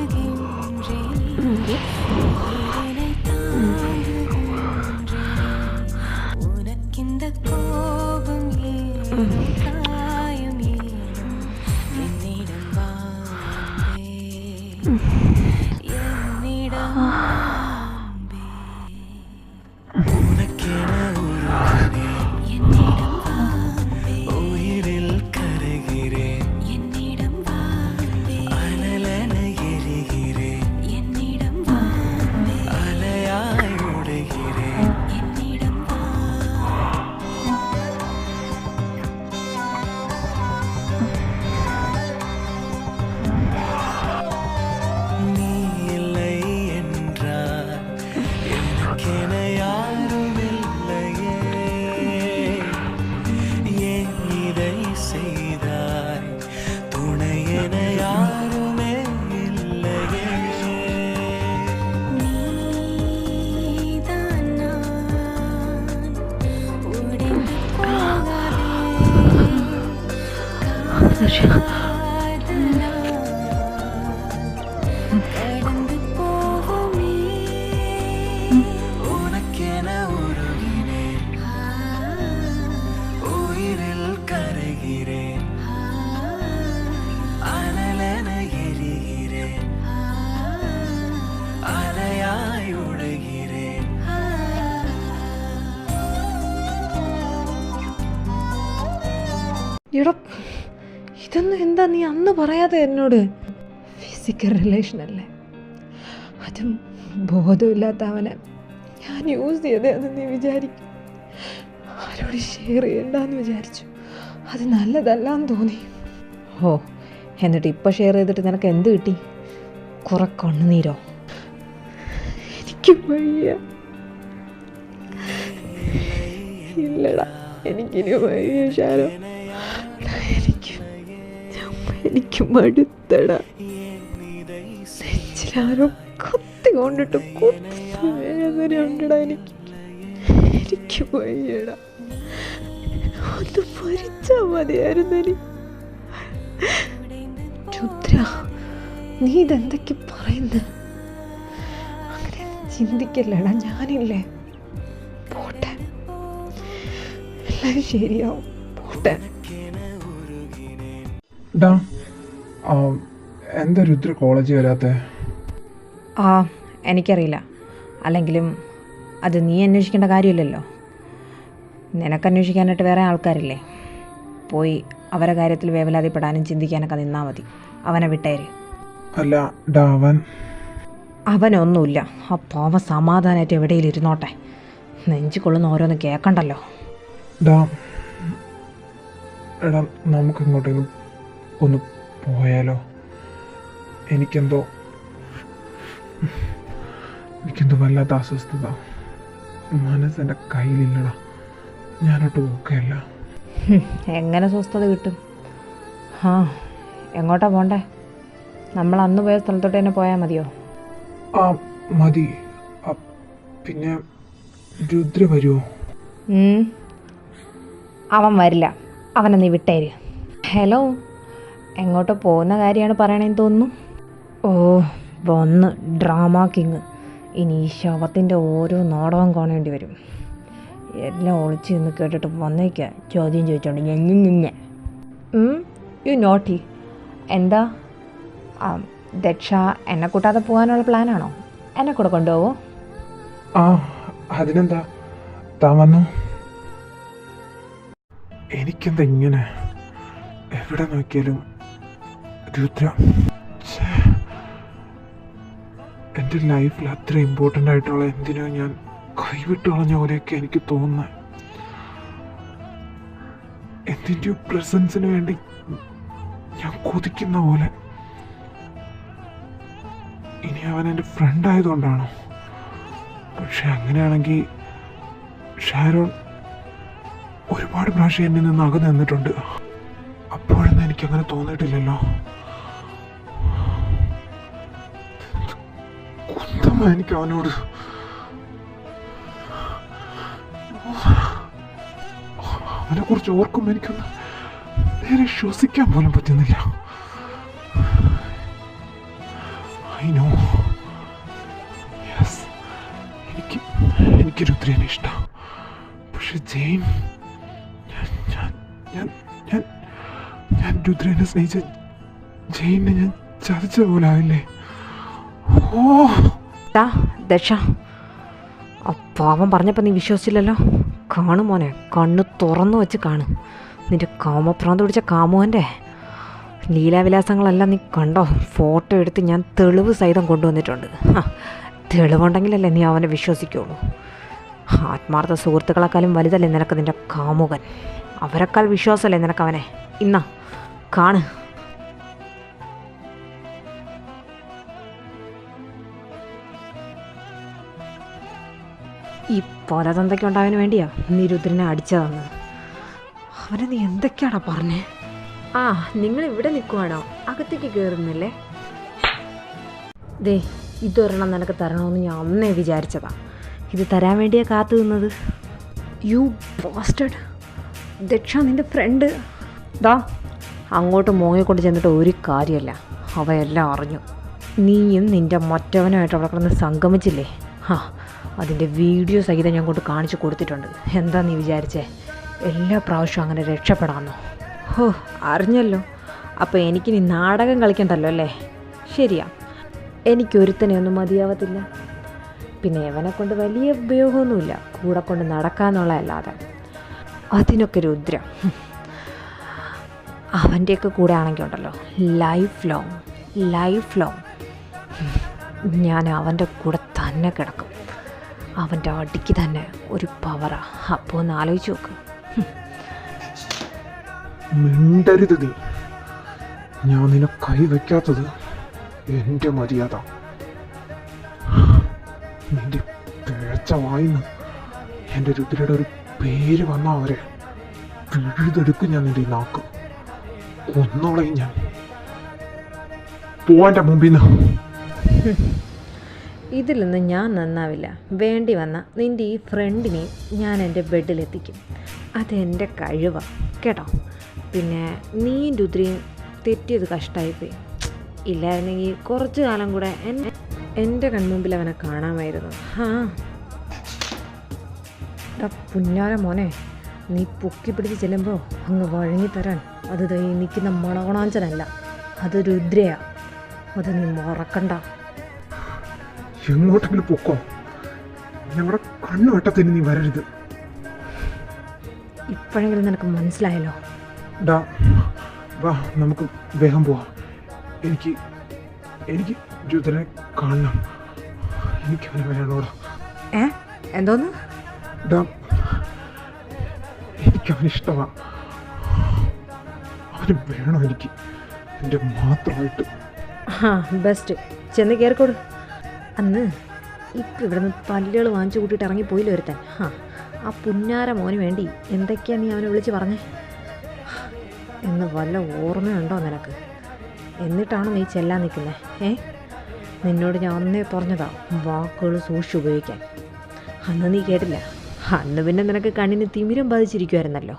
എടാ, ഇതൊന്നും എന്താ നീ അന്ന് പറയാതെ എന്നോട്? ഫിസിക്കൽ റിലേഷൻ അല്ലേ, അതും ബോധമില്ലാത്ത അവനെ ഞാൻ യൂസ് ചെയ്തതെന്ന് നീ വിചാരിക്കും. ആരോട് ഷെയർ ചെയ്യണ്ടെന്ന് വിചാരിച്ചു, അത് നല്ലതല്ലാന്ന് തോന്നി. ഓ, എന്നിട്ട് ഇപ്പം ഷെയർ ചെയ്തിട്ട് നിനക്ക് എന്ത് കിട്ടി? കുറെ കണ്ണുനീരോ? എനിക്ക് വയ്യ. ഇല്ലടാ, എനിക്കിനി വയ്യ ഷാരോ. എനിക്ക് മടുത്തടാ. നെഞ്ചിലാരോ കത്തി കൊണ്ടിട്ട് വേദനയുണ്ടടാ. എനിക്ക് വയ്യടാ. ഒന്ന് ഭരിച്ചാ മതിയായിരുന്നു എനിക്ക്. രുദ്ര, നീ ഇതെന്തൊക്കെ പറയുന്നത്? അങ്ങനെ ചിന്തിക്കല്ലടാ. ഞാനില്ലേ, പോട്ടെ, എല്ലാവരും ശരിയാവും, പോട്ടെ. എന്താ രുദ്ര കോളേജിൽ വരാത്തെ? എനിക്കറിയില്ല. അല്ലെങ്കിലും അത് നീ അന്വേഷിക്കേണ്ട കാര്യമില്ലല്ലോ. നിനക്ക് അന്വേഷിക്കാനായിട്ട് വേറെ ആൾക്കാരില്ലേ. പോയി അവരെ കാര്യത്തിൽ വേവലാതിപ്പെടാനും ചിന്തിക്കാനൊക്കെ നിന്നാൽ മതി. അവനെ വിട്ടേര്. അല്ല അവനൊന്നുമില്ല. ആ പാവ സമാധാനമായിട്ട് എവിടെയും ഇരുന്നോട്ടെ. നെഞ്ചു കൊള്ളുന്ന ഓരോന്ന് കേൾക്കണ്ടല്ലോ. എടാ, നമുക്ക് ഇങ്ങോട്ടേക്കും ഒന്ന് പോയാലോ? എനിക്കെന്തോ വല്ലാത്ത അസ്വസ്ഥത. മനസ്സെൻ്റെ കയ്യിലില്ലടാ. ഞാനോട്ട് ഓക്കെയല്ല. എങ്ങനെ സ്വസ്ഥത കിട്ടും? എങ്ങോട്ടാ പോണ്ടേ? നമ്മൾ അന്ന് പോയ സ്ഥലത്തോട്ട് തന്നെ പോയാൽ മതിയോ? മതി. പിന്നെ രുദ്ര വരുമോ? അവൻ വരില്ല. അവനെ നീ വിട്ടേര്. ഹലോ, എങ്ങോട്ട് പോകുന്ന കാര്യമാണ് പറയണേന്ന് തോന്നുന്നു. ഓ, വന്ന് ഡ്രാമ കിങ്. ഇനി ഈ ശവത്തിൻ്റെ ഓരോ നാടകം കാണേണ്ടി വരും. എല്ലാം ഒളിച്ച് നിന്ന് കേട്ടിട്ട് വന്നേക്ക ചോദ്യം ചോദിച്ചോണ്ട് ഞെഞ്ഞിഞ്ഞെ. U naughty. എന്താ ദക്ഷ എന്നെ കൂട്ടാതെ പോകാനുള്ള പ്ലാനാണോ? എന്നെ കൂടെ കൊണ്ടുപോവോ? അതിനെന്താ, താൻ വന്നു. എനിക്കെന്താ ഇങ്ങനെ? എവിടെ നോക്കിയാലും രുദ്ര. എൻ്റെ ലൈഫിൽ അത്ര ഇമ്പോർട്ടൻ്റ് ആയിട്ടുള്ള എന്തിനോ ഞാൻ കൈവിട്ട് കളഞ്ഞ പോലെയൊക്കെ എനിക്ക് തോന്നുന്നത്. എന്തിൻ്റെയോ പ്രസൻസിന് വേണ്ടി ഞാൻ കൊതിക്കുന്ന പോലെ. ഇനി അവൻ എൻ്റെ ഫ്രണ്ട് ആയതുകൊണ്ടാണോ? പക്ഷെ അങ്ങനെയാണെങ്കിൽ ഷാരോൺ ഒരുപാട് പ്രാവശ്യം എന്നിൽ നിന്ന് അകന്ന് നിന്നിട്ടുണ്ട്. അപ്പോഴൊന്നും എനിക്കങ്ങനെ തോന്നിയിട്ടില്ലല്ലോ. കുന്തമ എനിക്ക് അവനോട്. അവനെ കുറിച്ച് ഓർക്കുമ്പോൾ എനിക്കൊന്ന് നേരെ ശ്വസിക്കാൻ പോലും പറ്റുന്നില്ല. I know. യെസ്, എനിക്ക് രുദ്രനെ ഇഷ്ടം. പക്ഷെ ജെയിൻ, ഞാൻ ഞാൻ ഞാൻ രുദ്രനെ സ്നേഹിച്ച ജയിനെ ഞാൻ ചതിച്ച പോലെ ആവില്ലേ? ഓ ടാ ദക്ഷ, ആ പാവം പറഞ്ഞപ്പോൾ നീ വിശ്വസിച്ചില്ലല്ലോ. കാണു മോനെ, കണ്ണ് തുറന്നു വെച്ച് കാണും. നിന്റെ കാമപ്രാന്ത് പിടിച്ച കാമുവൻ്റെ ലീലാവിലാസങ്ങളെല്ലാം നീ കണ്ടോ? ഫോട്ടോ എടുത്ത് ഞാൻ തെളിവ് സഹിതം കൊണ്ടുവന്നിട്ടുണ്ട്. തെളിവുണ്ടെങ്കിലല്ലേ നീ അവനെ വിശ്വസിക്കുള്ളൂ. ആത്മാർത്ഥ സുഹൃത്തുക്കളെക്കാളും വലുതല്ലേ നിനക്ക് നിന്റെ കാമുകൻ. അവരെക്കാൾ വിശ്വാസമല്ലേ നിനക്കവനെ. ഇന്നാ കാണ്. ഈ പൊലതന്തയ്ക്കുണ്ടാകാൻ വേണ്ടിയാ നീ രുദ്രനെ അടിച്ചതെന്ന്. അവനെ നീ എന്തൊക്കെയാണോ പറഞ്ഞേ? ആ, നിങ്ങൾ ഇവിടെ നിൽക്കുവാണോ? അകത്തേക്ക് കയറുന്നില്ലേ? ദേ, ഇതൊരെണ്ണം നിനക്ക് തരണമെന്ന് ഞാൻ അന്നേ വിചാരിച്ചതാ. ഇത് തരാൻ വേണ്ടിയാ കാത്തു നിന്നത്. U bastard. ദക്ഷ നിൻ്റെ ഫ്രണ്ട് ദാ അങ്ങോട്ട് മോങ്ങിക്കൊണ്ട് ചെന്നിട്ട് ഒരു കാര്യമല്ല. അവയെല്ലാം അറിഞ്ഞു. നീയും നിൻ്റെ മറ്റവനുമായിട്ട് അവിടെ കിടന്ന് സംഗമിച്ചില്ലേ? അതിൻ്റെ വീഡിയോ സഹിതം ഞാൻ കൊണ്ട് കാണിച്ചു കൊടുത്തിട്ടുണ്ട്. എന്താ നീ വിചാരിച്ചേ എല്ലാ പ്രാവശ്യവും അങ്ങനെ രക്ഷപ്പെടാമെന്നോ? അറിഞ്ഞല്ലോ. അപ്പോൾ എനിക്ക് നീ നാടകം കളിക്കണ്ടല്ലോ അല്ലേ? ശരിയാ, എനിക്കൊരുത്തനെ ഒന്നും മതിയാവത്തില്ല. പിന്നെ അവനെ കൊണ്ട് വലിയ ഉപയോഗമൊന്നുമില്ല, കൂടെ കൊണ്ട് നടക്കാന്നുള്ളതല്ലാതെ. അതിനൊക്കെ രുദ്ര അവൻ്റെയൊക്കെ കൂടെ ആണെങ്കിൽ ഉണ്ടല്ലോ, ലൈഫ് ലോങ് ഞാൻ അവൻ്റെ കൂടെ തന്നെ കിടക്കും. അവൻ്റെ അടിക്ക് തന്നെ ഒരു പവറാ. അപ്പോൾ ഒന്ന് ആലോചിച്ച് നോക്ക്. മിണ്ടരുത് നീ. ഞാൻ നിന്നെ കൈവയ്ക്കാത്തത് എൻ്റെ മര്യാദ. നിന്റെ പിഴച്ച വായിന്ന് എൻ്റെ രുദ്രയുടെ ഒരു പേര് വന്ന അവരെ പിഴുതെടുക്കും ഞാൻ. നിന്റെ നാക്ക് ഒന്നോളെയും ഞാൻ. പോവാൻ്റെ മുമ്പിൽ നിന്ന്. ഇതിലൊന്നും ഞാൻ നന്നാവില്ല. വേണ്ടി വന്ന നിൻ്റെ ഈ ഫ്രണ്ടിനെ ഞാൻ എൻ്റെ ബെഡിലെത്തിക്കും. അതെൻ്റെ കഴിവാണ് കേട്ടോ. പിന്നെ നീയും രുദ്രയും തെറ്റിയത് കഷ്ടമായിപ്പോയി. ഇല്ലായിരുന്നെങ്കിൽ കുറച്ച് കാലം കൂടെ എൻ്റെ കൺമുമ്പിൽ അവനെ കാണാമായിരുന്നു. പുന്നാര മോനെ, നീ പൊക്കി പിടിച്ച് ചെല്ലുമ്പോൾ അങ്ങ് വഴങ്ങിത്തരാൻ അത് നിൽക്കുന്ന മണകണാഞ്ചനല്ല, അത് രുദ്രയാ. അത് നീ മറക്കണ്ട. എങ്ങോട്ടെങ്കിലും പൊക്കോ, ഞങ്ങളുടെ കണ്ണു വെട്ടത്തിന് നീ വരരുത്. ഇപ്പോഴെങ്കിലും നിനക്ക് മനസ്സിലായല്ലോ. ഡാ വാ, നമുക്ക് വേഗം പോവാം. എനിക്ക് രുദ്രനെ കാണണം. എനിക്കവനെ വേണോടാ. എന്തോന്ന്? ഡാ, എനിക്കവനിഷ്ടമാണ്. അവന് വേണം എനിക്ക്, എൻ്റെ മാത്രമായിട്ട്. ബെസ്റ്റ്. ചെന്ന് കയറിക്കോട്. അന്ന് ഇപ്പം ഇവിടെ നിന്ന് പല്ലുകൾ വാങ്ങിച്ചു കൂട്ടിയിട്ട് ഇറങ്ങിപ്പോയില്ല ഒരുത്തൻ. ആ പുന്നാര മോന് വേണ്ടി എന്തൊക്കെയാണ് നീ അവനെ വിളിച്ച് പറഞ്ഞേ എന്ന് വല്ല ഓർമ്മയുണ്ടോ നിനക്ക്? എന്നിട്ടാണോ നീ ചെല്ലാൻ നിൽക്കുന്നത്? നിന്നോട് ഞാൻ അന്നേ പറഞ്ഞതാ വാക്കുകൾ സൂക്ഷിച്ച് ഉപയോഗിക്കാൻ. അന്ന് നീ കേട്ടില്ല. അന്ന് പിന്നെ നിനക്ക് കണ്ണിന് തിമിരം ബാധിച്ചിരിക്കുമായിരുന്നല്ലോ.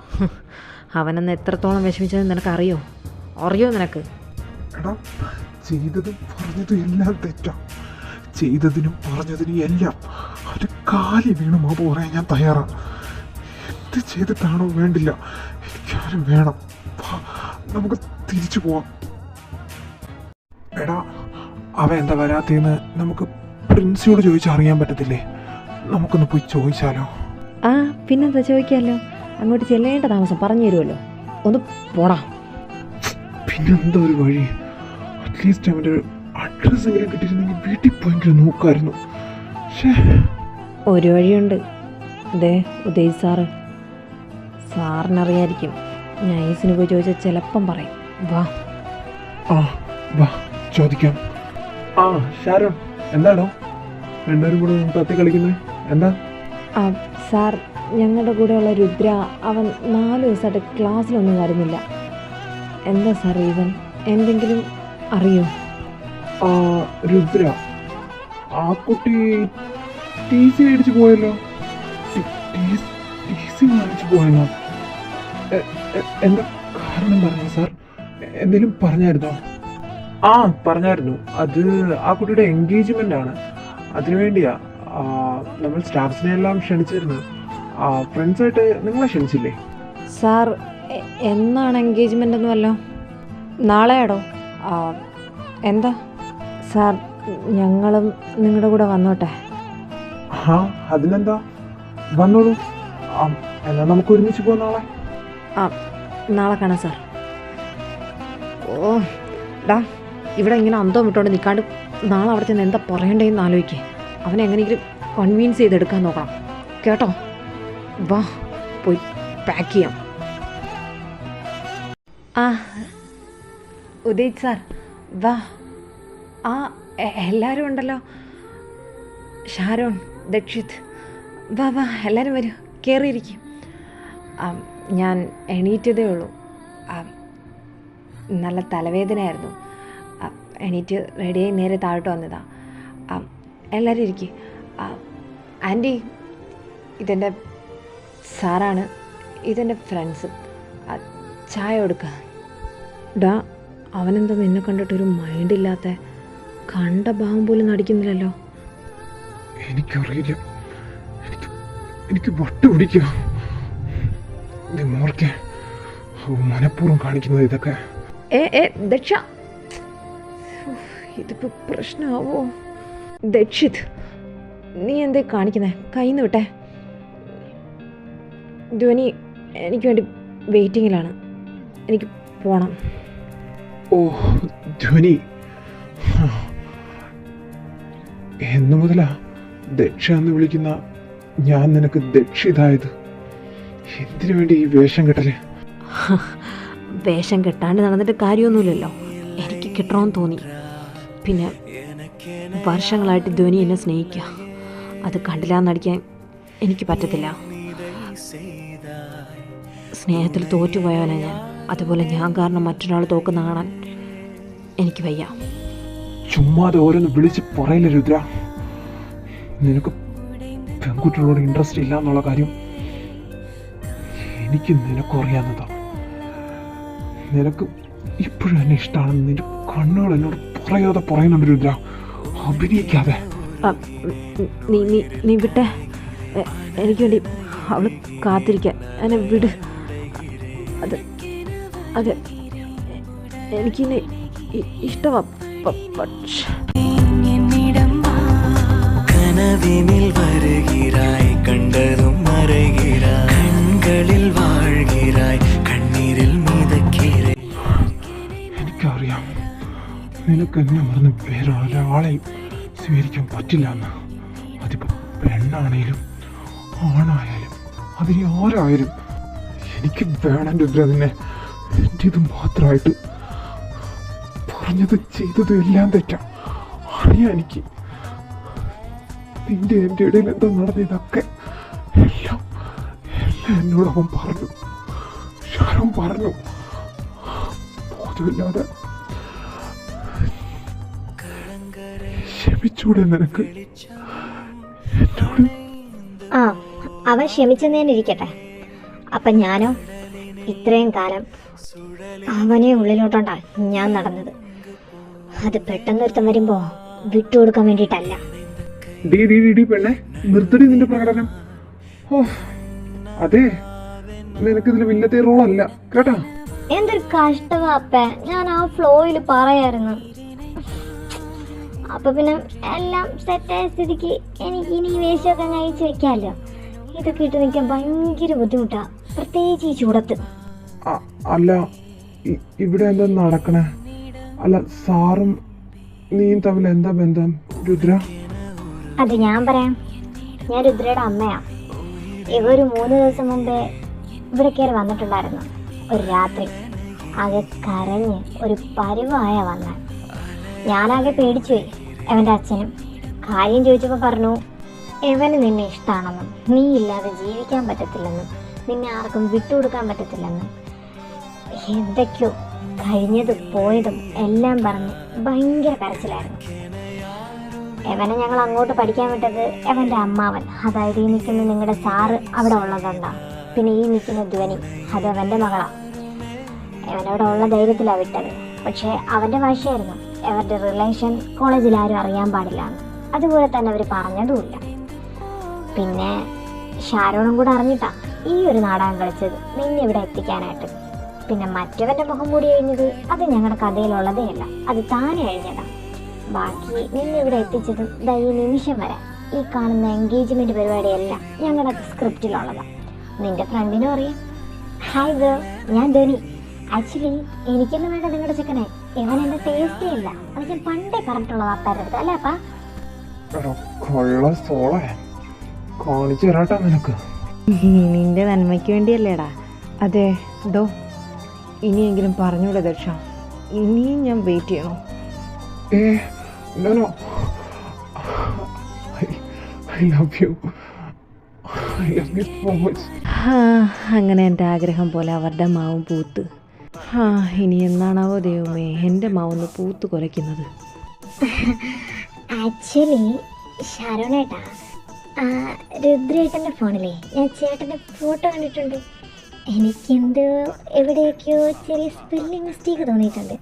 അവനെന്ന് എത്രത്തോളം വിഷമിച്ചതെന്ന് നിനക്കറിയോ? നിനക്ക്? എടാ, ചെയ്തതും പറഞ്ഞതും എല്ലാം തെറ്റാ. ചെയ്തതിനും പറഞ്ഞതിനും എല്ലാം ഒരു കാലി വീണ് മാപ്പ് പറയാൻ ഞാൻ തയ്യാറാണ്. എന്ത് ചെയ്തിട്ടാണോ വേണ്ടില്ല, എനിക്കാരും വേണം. നമുക്ക് തിരിച്ചു പോവാം. എടാ, അവൻ എന്താ വരാത്തേന്ന് നമുക്ക് പ്രിൻസിയോട് ചോദിച്ചറിയാൻ പറ്റത്തില്ലേ? നമുക്കൊന്ന് പോയി ചോദിച്ചാലോ? പിന്നെന്താ, ചോദിക്കാമല്ലോ. അങ്ങോട്ട് ചെല്ലേണ്ട താമസം പറഞ്ഞു തരുമല്ലോ. ഒന്ന് പോടാ. പിന്നെന്താ ഒരു വഴി? അറ്റ്ലീസ്റ്റ് അവൻ്റെ അഡ്രസ് എങ്കിലും കിട്ടിയിരുന്നെങ്കിൽ വീട്ടിൽ പോയെങ്കിലും നോക്കായിരുന്നു. ഒരു വഴിയുണ്ട്. ഉദയ് സാറിനറിയായിരിക്കും. നൈസിന് പോയി ചോദിച്ചാൽ ചിലപ്പം പറയും. വാ ചോദിക്കാം. ഷാരോൺ, എന്താണോ രണ്ടുപേരും കൂടെ തത്തി കളിക്കുന്നത്? എന്താ? സാർ, ഞങ്ങളുടെ കൂടെയുള്ള രുദ്ര അവൻ 4 ദിവസമായിട്ട് ക്ലാസ്സിലൊന്നും വരുന്നില്ല. എന്താ സാർ, ഇവൻ എന്തെങ്കിലും അറിയോ? രുദ്ര, ആ കുട്ടി TC അടിച്ചു പോയല്ലോ. TC അടിച്ചു പോയെന്നോ? എന്താ കാരണം പറഞ്ഞു സാർ? എന്തെങ്കിലും പറഞ്ഞായിരുന്നോ? പറഞ്ഞായിരുന്നു. അത് ആ കുട്ടിയുടെ എൻഗേജ്മെന്റ് ആണ്. അതിനുവേണ്ടിയാ നമ്മൾ സ്റ്റാഫ്സിനെ എല്ലാം ക്ഷണിച്ചിരുന്നു. ഫ്രണ്ട്സായിട്ട് നിങ്ങളെ ക്ഷണിച്ചില്ലേ? സാർ, എന്നാണ് എൻഗേജ്മെൻ്റ് ഒന്നുമല്ലോ? നാളെയാടോ? എന്താ സാർ, ഞങ്ങളും നിങ്ങളുടെ കൂടെ വന്നോട്ടെ? ആ അതിനെന്താ, വന്നോളൂ. എന്നാ നമുക്ക് ഒരുമിച്ച് പോകാം നാളെ. നാളെ കാണാം സാർ. ഓ ഡാ, ഇവിടെ ഇങ്ങനെ അന്തം വിട്ടോണ്ട് നിൽക്കാണ്ട് നാളെ അവിടെ ചെന്ന് എന്താ പറയണ്ടേന്ന് ആലോചിക്കേ. അവനെ എങ്ങനെയെങ്കിലും കൺവീൻസ് ചെയ്തെടുക്കാൻ നോക്കണം കേട്ടോ. വാ പോയി പാക്ക് ചെയ്യാം. ഉദയ് സാർ വാ. എല്ലാവരും ഉണ്ടല്ലോ. ഷാരോൺ, ദക്ഷിത്, വാ വാ എല്ലാവരും വരൂ, കയറിയിരിക്കും. ഞാൻ എണീറ്റതേ ഉള്ളൂ. നല്ല തലവേദനയായിരുന്നു. എണീറ്റ് റെഡിയായി നേരെ താഴോട്ട് വന്നതാ. എല്ലാവരും ഇരിക്കും. ആൻറ്റി, ഇതെൻ്റെ സാറാണ്, ഇതെൻ്റെ ഫ്രണ്ട്സ്. ചായ കൊടുക്കുക. ഡാ, അവനെന്താ നിന്നെ കണ്ടിട്ടൊരു മൈൻഡില്ലാത്ത, കണ്ട ഭാവം പോലും നടിക്കുന്നില്ലല്ലോ. എനിക്കറിയില്ല, എനിക്ക് വട്ട് പിടിക്കുക. മനഃപൂർവ്വം കാണിക്കുന്നത് ഇതൊക്കെ. ദക്ഷ, ഇതിപ്പോ പ്രശ്നമാവോ? ദക്ഷിത്, നീ എന്തേ കാണിക്കുന്നേ? കയ്യിന്ന് വിട്ടെ. ധ്വനി എനിക്ക് വേണ്ടി വെയിറ്റിങ്ങിലാണ്, എനിക്ക് പോണം. ഓ ധ്വനി, എന്നു മുതലാ ദക്ഷ എന്ന് വിളിക്കുന്ന ഞാൻ നിനക്ക് ദക്ഷിതായത്? എന്തിനു വേണ്ടി ഈ വേഷം കെട്ടല്? വേഷം കെട്ടാണ്ട് നടന്നിട്ട് കാര്യമൊന്നുമില്ലല്ലോ. എനിക്ക് കിട്ടണമെന്ന് തോന്നി. പിന്നെ വർഷങ്ങളായിട്ട് ധ്വനി എന്നെ സ്നേഹിക്കുക, അത് കണ്ടില്ലാന്നടിക്കാൻ എനിക്ക് പറ്റത്തില്ല. സ്നേഹത്തിൽ തോറ്റുപോയവനാ ഞാൻ. അതുപോലെ ഞാൻ കാരണം മറ്റൊരാൾ തോക്കുന്ന കാണാൻ എനിക്ക് വയ്യ. ചുമ്മാതെ ഓരോന്ന് വിളിച്ച് പറയില്ല രുദ്ര. നിനക്ക് പെൺകുട്ടികളോട് ഇൻട്രസ്റ്റ് ഇല്ല എന്നുള്ള കാര്യം എനിക്ക് നിനക്കറിയാവുന്നതാ. നിനക്ക് ഇപ്പോഴും എന്നെ ഇഷ്ടമാണെന്ന് നിന്റെ കണ്ണുകൾ എന്നോട് പറയാതെ പറയുന്നുണ്ട് രുദ്ര, അഭിനയിക്കാതെ. നീ വിട്ടെ, എനിക്ക് വേണ്ടി അവള് കാത്തിരിക്കാൻ. എന്നെ വിട്. അത് എനിക്കിന്നെ ഇഷ്ടമാ. കനവിനിൽ വരുகிறாய், കണ്ടതും മറகிறாய், കൺകളിൽ വാഴുகிறாய், കണ്ണീരിൽ മിതக்கிறേ. എനിക്കറിയാം നിനക്ക് എന്നെ മറന്ന് വേറെ ഒരാളെയും സ്വീകരിക്കാൻ പറ്റില്ല എന്ന്. അതിപ്പോ പെണ്ണാണേലും ആണായാലും അതിന് ആരായാലും എനിക്ക് വേണം രുദ്ര നിന്നെ. എൻ്റെ ഇത് മാത്രമായിട്ട് പറഞ്ഞത് ചെയ്തതും എല്ലാം തെറ്റാ, അറിയാം എനിക്ക്. നിന്റെ എൻ്റെ ഇടയിൽ എന്താ നടന്നതൊക്കെ എല്ലാം എന്നോടൊപ്പം പറഞ്ഞു. ഷാരോൺ പറഞ്ഞു, ബോധമില്ലാതെ ക്ഷമിച്ചൂടെ നിനക്ക് എന്നോട്? അവൻ ക്ഷമിച്ചെന്നേനിരിക്കട്ടെ. അപ്പം ഞാനോ ഇത്രയും കാലം അവനെ ഉള്ളിലോട്ടോണ്ടാ ഞാൻ നടന്നത്. അത് പെട്ടെന്നൊരുത്തം വരുമ്പോ വിട്ടുകൊടുക്കാൻ വേണ്ടിയിട്ടല്ല. പെണ്ണെ, നിർത്തടി നിന്റെ പ്രകടനം. ഓ അതെ, നിനക്കിതിൽ വില്ലത്തെ റോളല്ല കേട്ടാ. എന്തൊരു കഷ്ടമാപ്പ, ഞാൻ ആ ഫ്ലോയിൽ പറയായിരുന്നു. അപ്പൊ പിന്നെ എല്ലാം സെറ്റായ സ്ഥിതിക്ക് എനിക്ക് ഇനി വേഷമൊക്കെ കഴിച്ച് വെക്കാമല്ലോ. ഇതൊക്കെ ഇട്ട് നിൽക്കാൻ ഭയങ്കര ബുദ്ധിമുട്ടാ, പ്രത്യേകിച്ച് ഈ ചൂടത്ത്. അല്ല, ഇവിടെ എന്താ നടക്കണേ? അല്ല, സാറും നീയും തമ്മിൽ എന്താ ബന്ധം രുദ്ര? അത് ഞാൻ പറയാം. ഞാൻ രുദ്രയുടെ അമ്മയാ. ഇവര് 3 ദിവസം മുമ്പേ ഇവിടെ കയറി വന്നിട്ടുണ്ടായിരുന്നു. ഒരു രാത്രി ആകെ കരഞ്ഞ് ഒരു പരുവായ വന്ന. ഞാനാകെ പേടിച്ചുപോയി. അവൻ്റെ അച്ഛനും കാര്യം ചോദിച്ചപ്പോൾ പറഞ്ഞു, എവന് നിന്നെ ഇഷ്ടമാണെന്നും നീ ഇല്ലാതെ ജീവിക്കാൻ പറ്റത്തില്ലെന്നും നിന്നെ ആർക്കും വിട്ടുകൊടുക്കാൻ പറ്റത്തില്ലെന്നും എന്തൊക്കെയോ കഴിഞ്ഞതും പോയതും എല്ലാം പറഞ്ഞ് ഭയങ്കര കരച്ചിലായിരുന്നു. എവനെ ഞങ്ങൾ അങ്ങോട്ട് പഠിക്കാൻ വിട്ടത് എവൻ്റെ അമ്മാവൻ, അതായത് ഈ നിൽക്കുന്ന നിങ്ങളുടെ സാറ് അവിടെ ഉള്ളതുണ്ടാ. പിന്നെ ഈ നിൽക്കുന്ന ധ്വനി, അത് അവൻ്റെ മകളാണ്. അവനവിടെ ഉള്ള ധൈര്യത്തിലാണ് വിട്ടത്. പക്ഷേ അവൻ്റെ ഭാഷയായിരുന്നു അവരുടെ റിലേഷൻ കോളേജിൽ ആരും അറിയാൻ പാടില്ല എന്ന്. അതുപോലെ തന്നെ അവർ പറഞ്ഞതുമില്ല. പിന്നെ ഷാരോണും കൂടെ അറിഞ്ഞിട്ടാ ഈ ഒരു നാടകം കളിച്ചത് നിന്നെ ഇവിടെ എത്തിക്കാനായിട്ട്. പിന്നെ മറ്റവന്റെ മുഖം മൂടി കഴിഞ്ഞത് അത് ഞങ്ങളുടെ കഥയിലുള്ളതേ അല്ല, അത് താനെ കഴിഞ്ഞതാ. ബാക്കി നിന്നെ ഇവിടെ എത്തിച്ചതും ദാ ഈ നിമിഷം വരെ ഈ കാണുന്ന എൻഗേജ്മെന്റ് പരിപാടിയെല്ലാം ഞങ്ങളുടെ സ്ക്രിപ്റ്റിലുള്ളതാ. നിന്റെ ഫ്രണ്ടിനും അറിയാം. ഹായ് ബ്രോ, ഞാൻ ധോനി. ആക്ച്വലി എനിക്കൊന്നും വേണ്ട നിങ്ങളുടെ ചെക്കനെ, ഇവൻ എന്റെ ടേസ്റ്റേ ഇല്ല. അത് ഞാൻ പണ്ടേ പറഞ്ഞിട്ടുള്ളതാ അപ്പരടുത്ത്, അല്ലേ അപ്പാ? എടാ കൊള്ള സോളെ, കാണിച്ചു തരാട്ടാ നിനക്ക്. നിന്റെ നന്മയ്ക്ക് വേണ്ടിയല്ലേടാ. അതെ ഡോ, ഇനിയെങ്കിലും പറഞ്ഞൂടെ ദക്ഷ, ഇനിയും ഞാൻ വെയിറ്റ് ചെയ്യണോ? No I love you so much. അങ്ങനെ എൻ്റെ ആഗ്രഹം പോലെ അവരുടെ മാവും പൂത്ത്. ഇനി എന്നാണാവോ ദൈവമേ എൻ്റെ മാവൊന്ന് പൂത്ത് കുലയ്ക്കുന്നത്. ആക്ച്വലി ശരവണേട്ടാ, രുദ്രേട്ടൻ്റെ ഫോണിലേ ഞാൻ ചേട്ടൻ്റെ ഫോട്ടോ കണ്ടിട്ടുണ്ട്. എനിക്കെന്തോ എവിടെയൊക്കെയോ ചെറിയ സ്പെല്ലിംഗ് മിസ്റ്റേക്ക് തോന്നിയിട്ടുണ്ട്.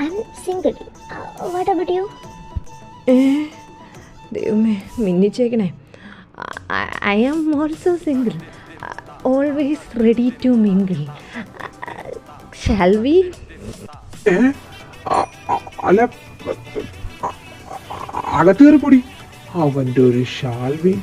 I'm single. What about you? ദൈവമേ മിന്നിച്ചേക്കണേ. I am also single, always ready to mingle. Shall we? അല്ല, അകത്ത് കയറി പൊടി. അവൻ്റെ ഒരു ഷാൽവി.